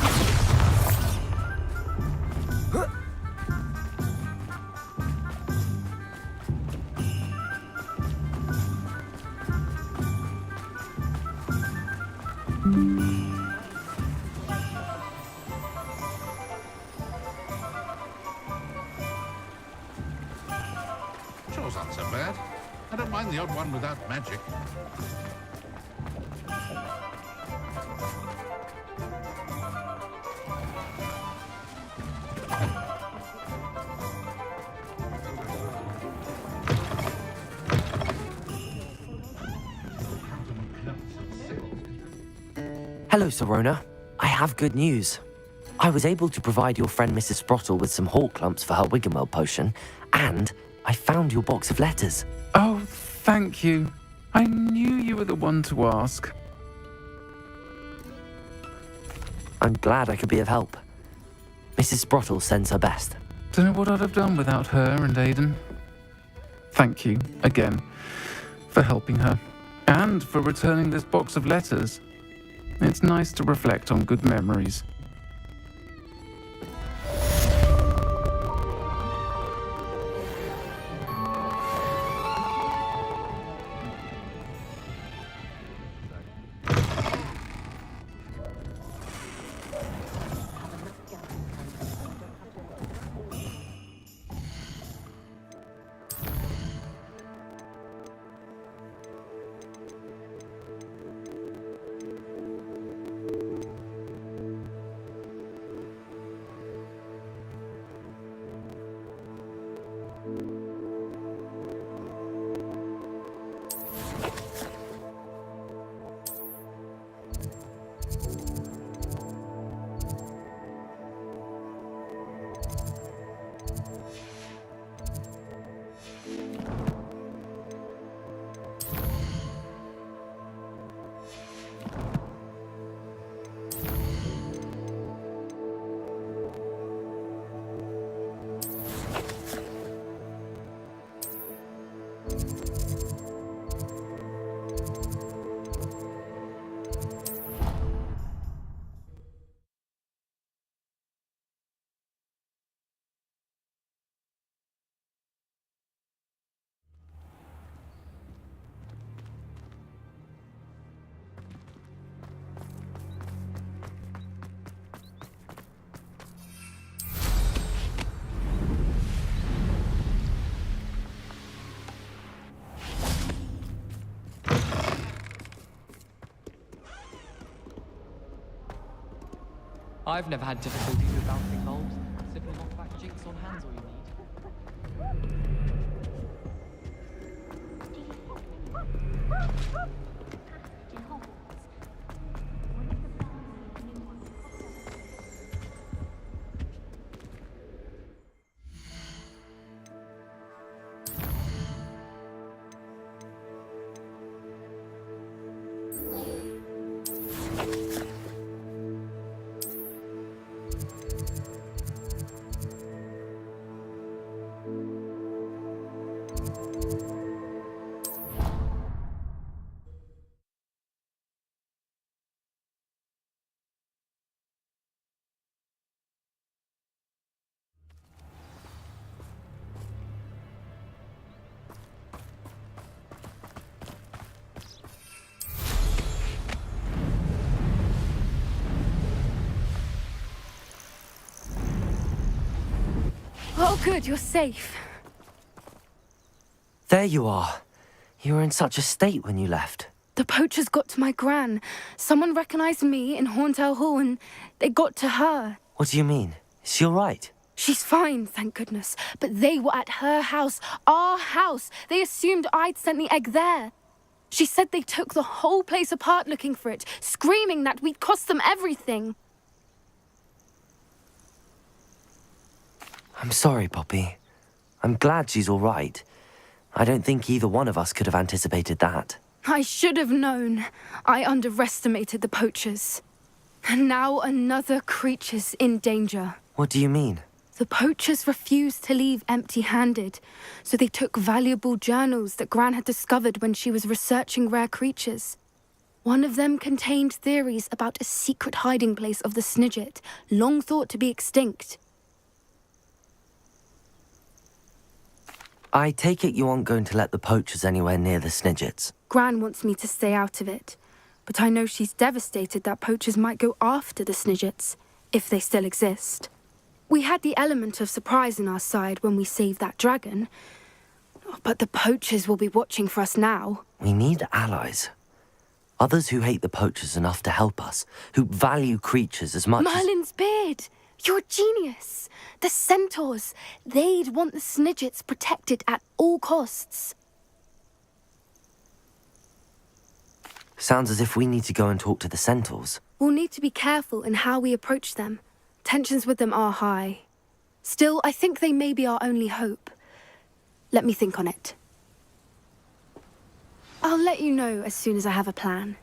Sure's not so bad. I don't mind the odd one without magic. Hello, Sirona. I have good news. I was able to provide your friend Mrs. Sprottle with some hawk clumps for her Wiggenweld potion, and I found your box of letters. Oh, thank you. I knew you were the one to ask. I'm glad I could be of help. Mrs. Sprottle sends her best. Don't know what I'd have done without her and Aiden. Thank you, again, for helping her, and for returning this box of letters. It's nice to reflect on good memories. I've never had difficulties with bouncing bulbs. Simply knock back jinx on hands all you need. Oh, good, you're safe. There you are. You were in such a state when you left. The poachers got to my gran. Someone recognized me in Horntail Hall and they got to her. What do you mean? Is she all right? She's fine, thank goodness. But they were at her house, our house. They assumed I'd sent the egg there. She said they took the whole place apart looking for it, screaming that we'd cost them everything. I'm sorry, Poppy. I'm glad she's all right. I don't think either one of us could have anticipated that. I should have known. I underestimated the poachers. And now another creature's in danger. What do you mean? The poachers refused to leave empty-handed, so they took valuable journals that Gran had discovered when she was researching rare creatures. One of them contained theories about a secret hiding place of the Snidget, long thought to be extinct. I take it you aren't going to let the poachers anywhere near the Snidgets. Gran wants me to stay out of it, but I know she's devastated that poachers might go after the Snidgets, if they still exist. We had the element of surprise on our side when we saved that dragon, but the poachers will be watching for us now. We need allies. Others who hate the poachers enough to help us, who value creatures as much Merlin's beard! You're a genius! The centaurs! They'd want the Snidgets protected at all costs. Sounds as if we need to go and talk to the centaurs. We'll need to be careful in how we approach them. Tensions with them are high. Still, I think they may be our only hope. Let me think on it. I'll let you know as soon as I have a plan.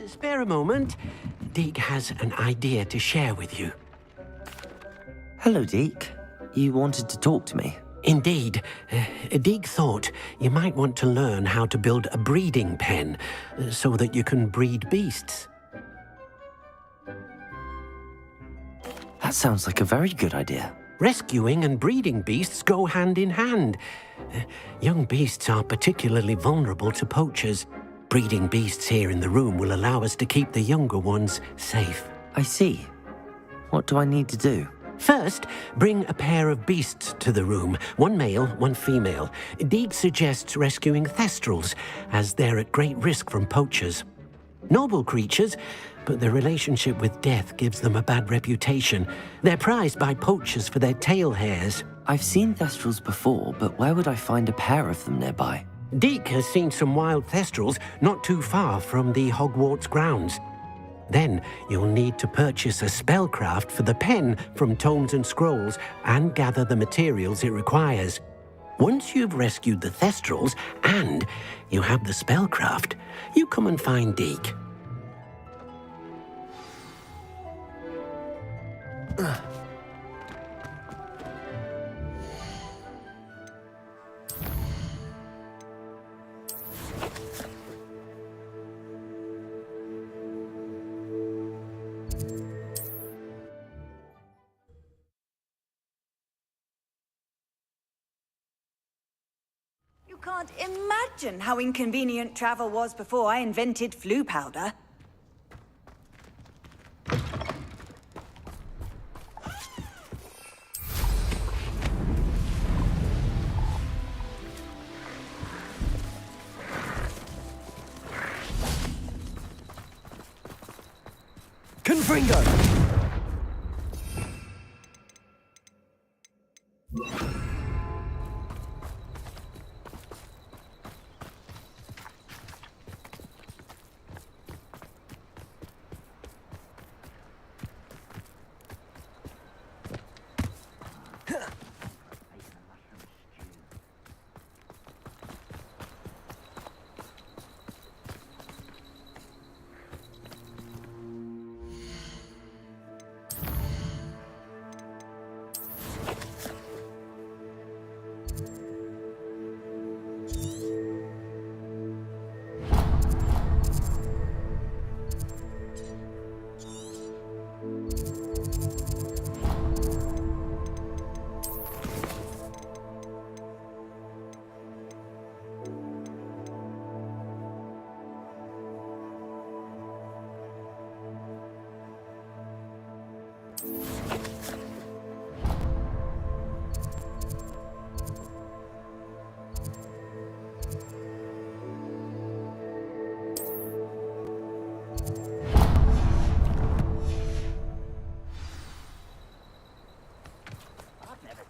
Spare a moment. Deke has an idea to share with you. Hello, Deke. You wanted to talk to me? Indeed. Deke thought you might want to learn how to build a breeding pen so that you can breed beasts. That sounds like a very good idea. Rescuing and breeding beasts go hand in hand. Young beasts are particularly vulnerable to poachers. Breeding beasts here in the room will allow us to keep the younger ones safe. I see. What do I need to do? First, bring a pair of beasts to the room. One male, one female. Deke suggests rescuing thestrals, as they're at great risk from poachers. Noble creatures, but their relationship with death gives them a bad reputation. They're prized by poachers for their tail hairs. I've seen thestrals before, but where would I find a pair of them nearby? Deke has seen some wild thestrals not too far from the Hogwarts grounds. Then you'll need to purchase a spellcraft for the pen from Tomes and Scrolls and gather the materials it requires. Once you've rescued the thestrals and you have the spellcraft, you come and find Deke. You can't imagine how inconvenient travel was before I invented flu powder. Confringo!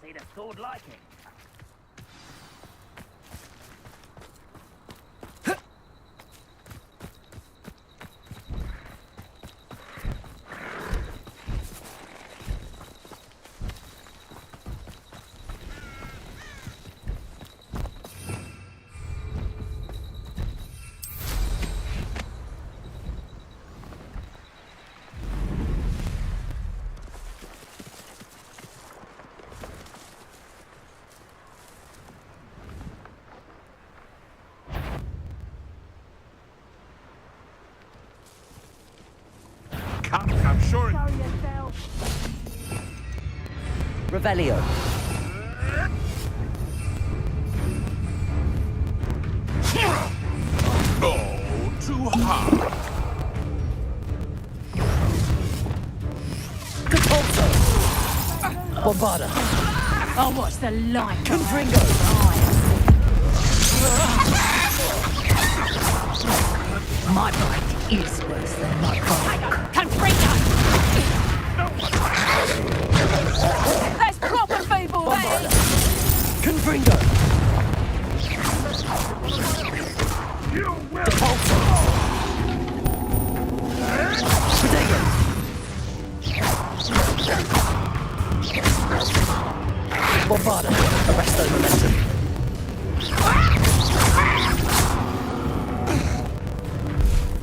Seen a sword like it. I'm sure. Revelio. Oh, too hard. Bombarda. Oh, what's the light? Confringo. My bite is worse than my bite. That's proper feeble, that is. Confringo. Bombarda. Arresto momentum.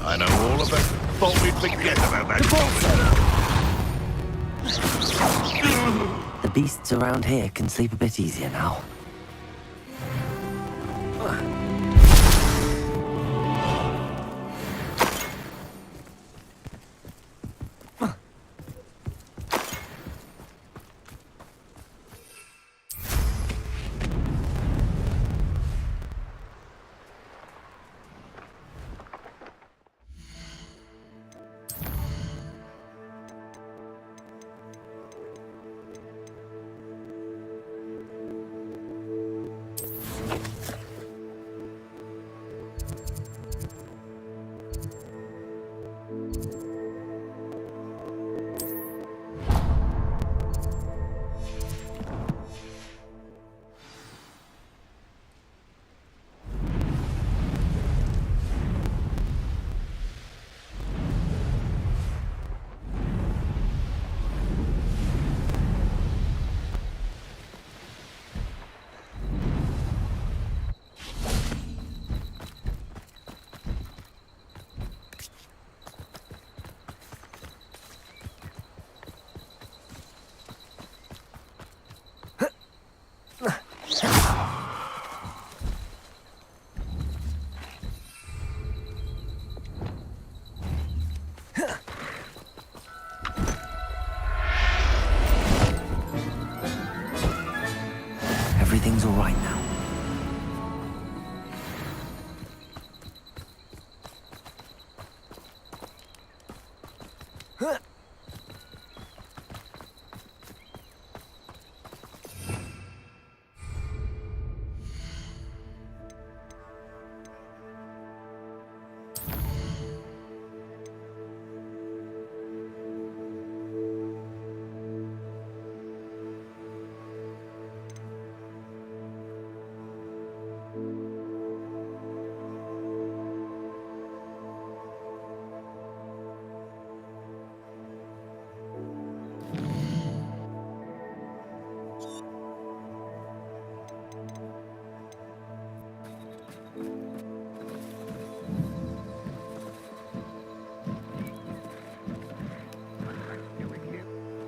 I know all about it. Thought we'd forget about that. The beasts around here can sleep a bit easier now.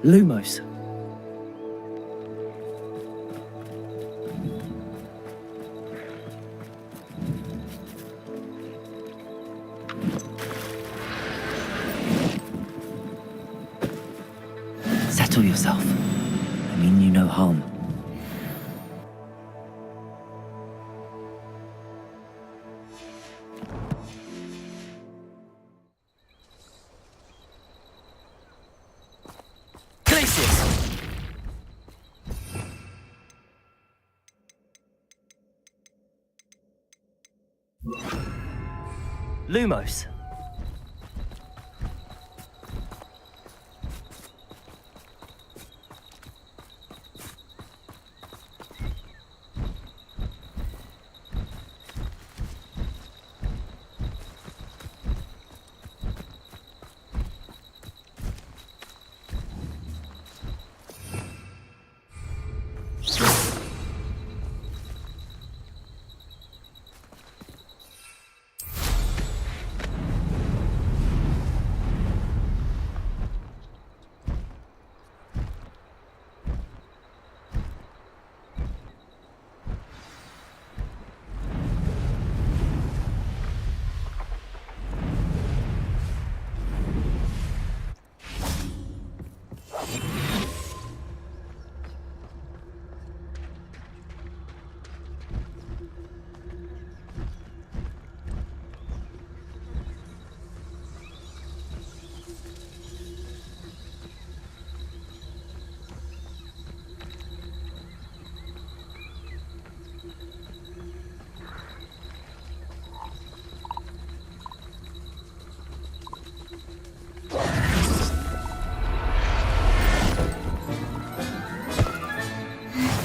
Lumos. Settle yourself. I mean you no harm. Lumos.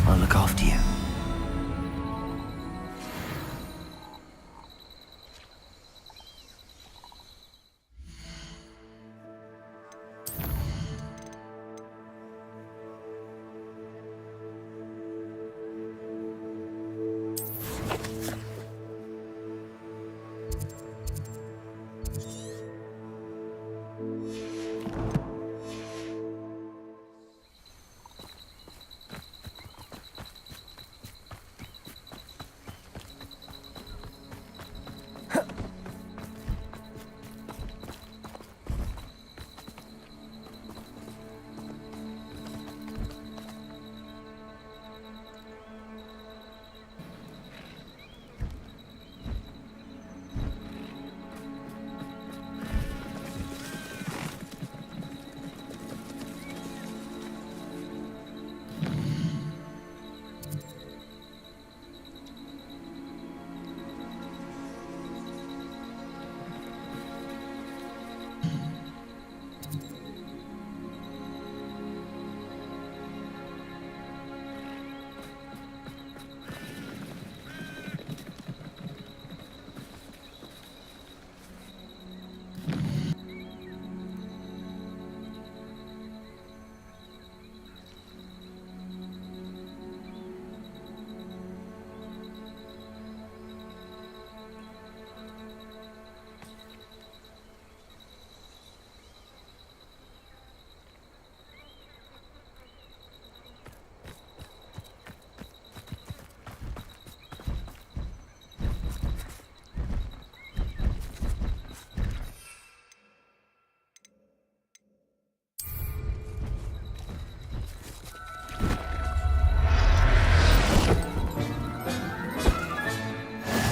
I'll look after you.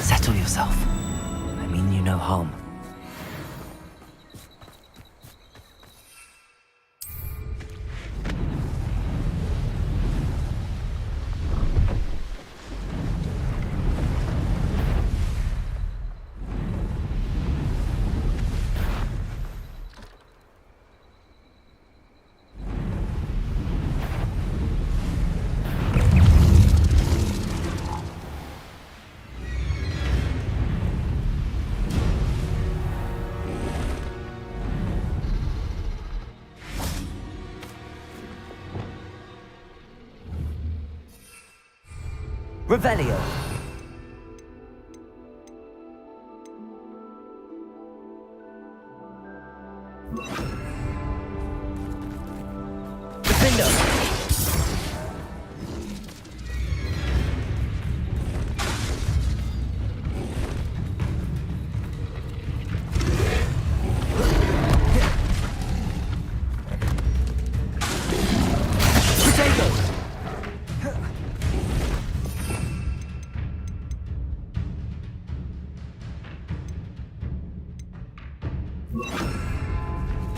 Settle yourself. I mean you no harm. Revelio.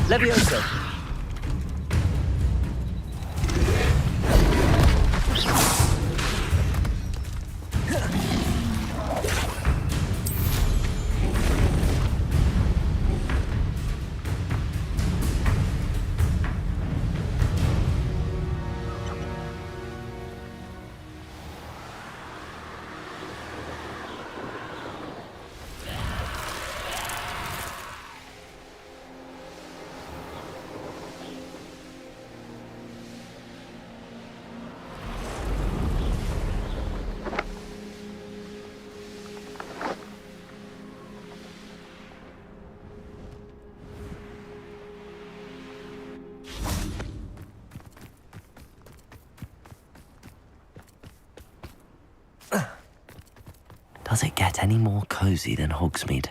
Levioso. Does it get any more cozy than Hogsmeade?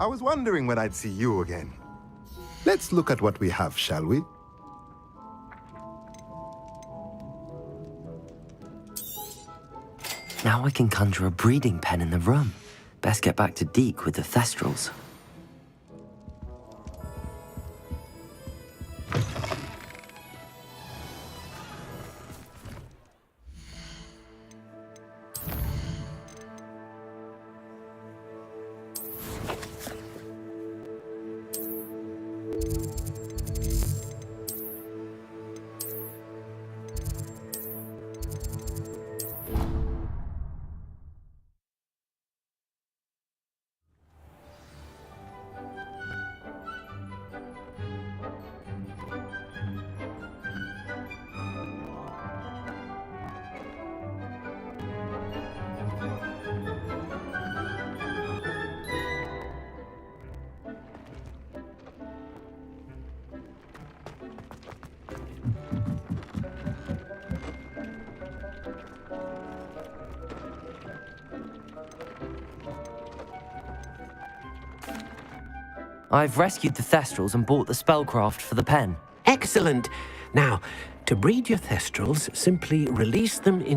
I was wondering when I'd see you again. Let's look at what we have, shall we? Now I can conjure a breeding pen in the room. Best get back to Deke with the Thestrals. I've rescued the Thestrals and bought the spellcraft for the pen. Excellent. Now, to breed your Thestrals, simply release them into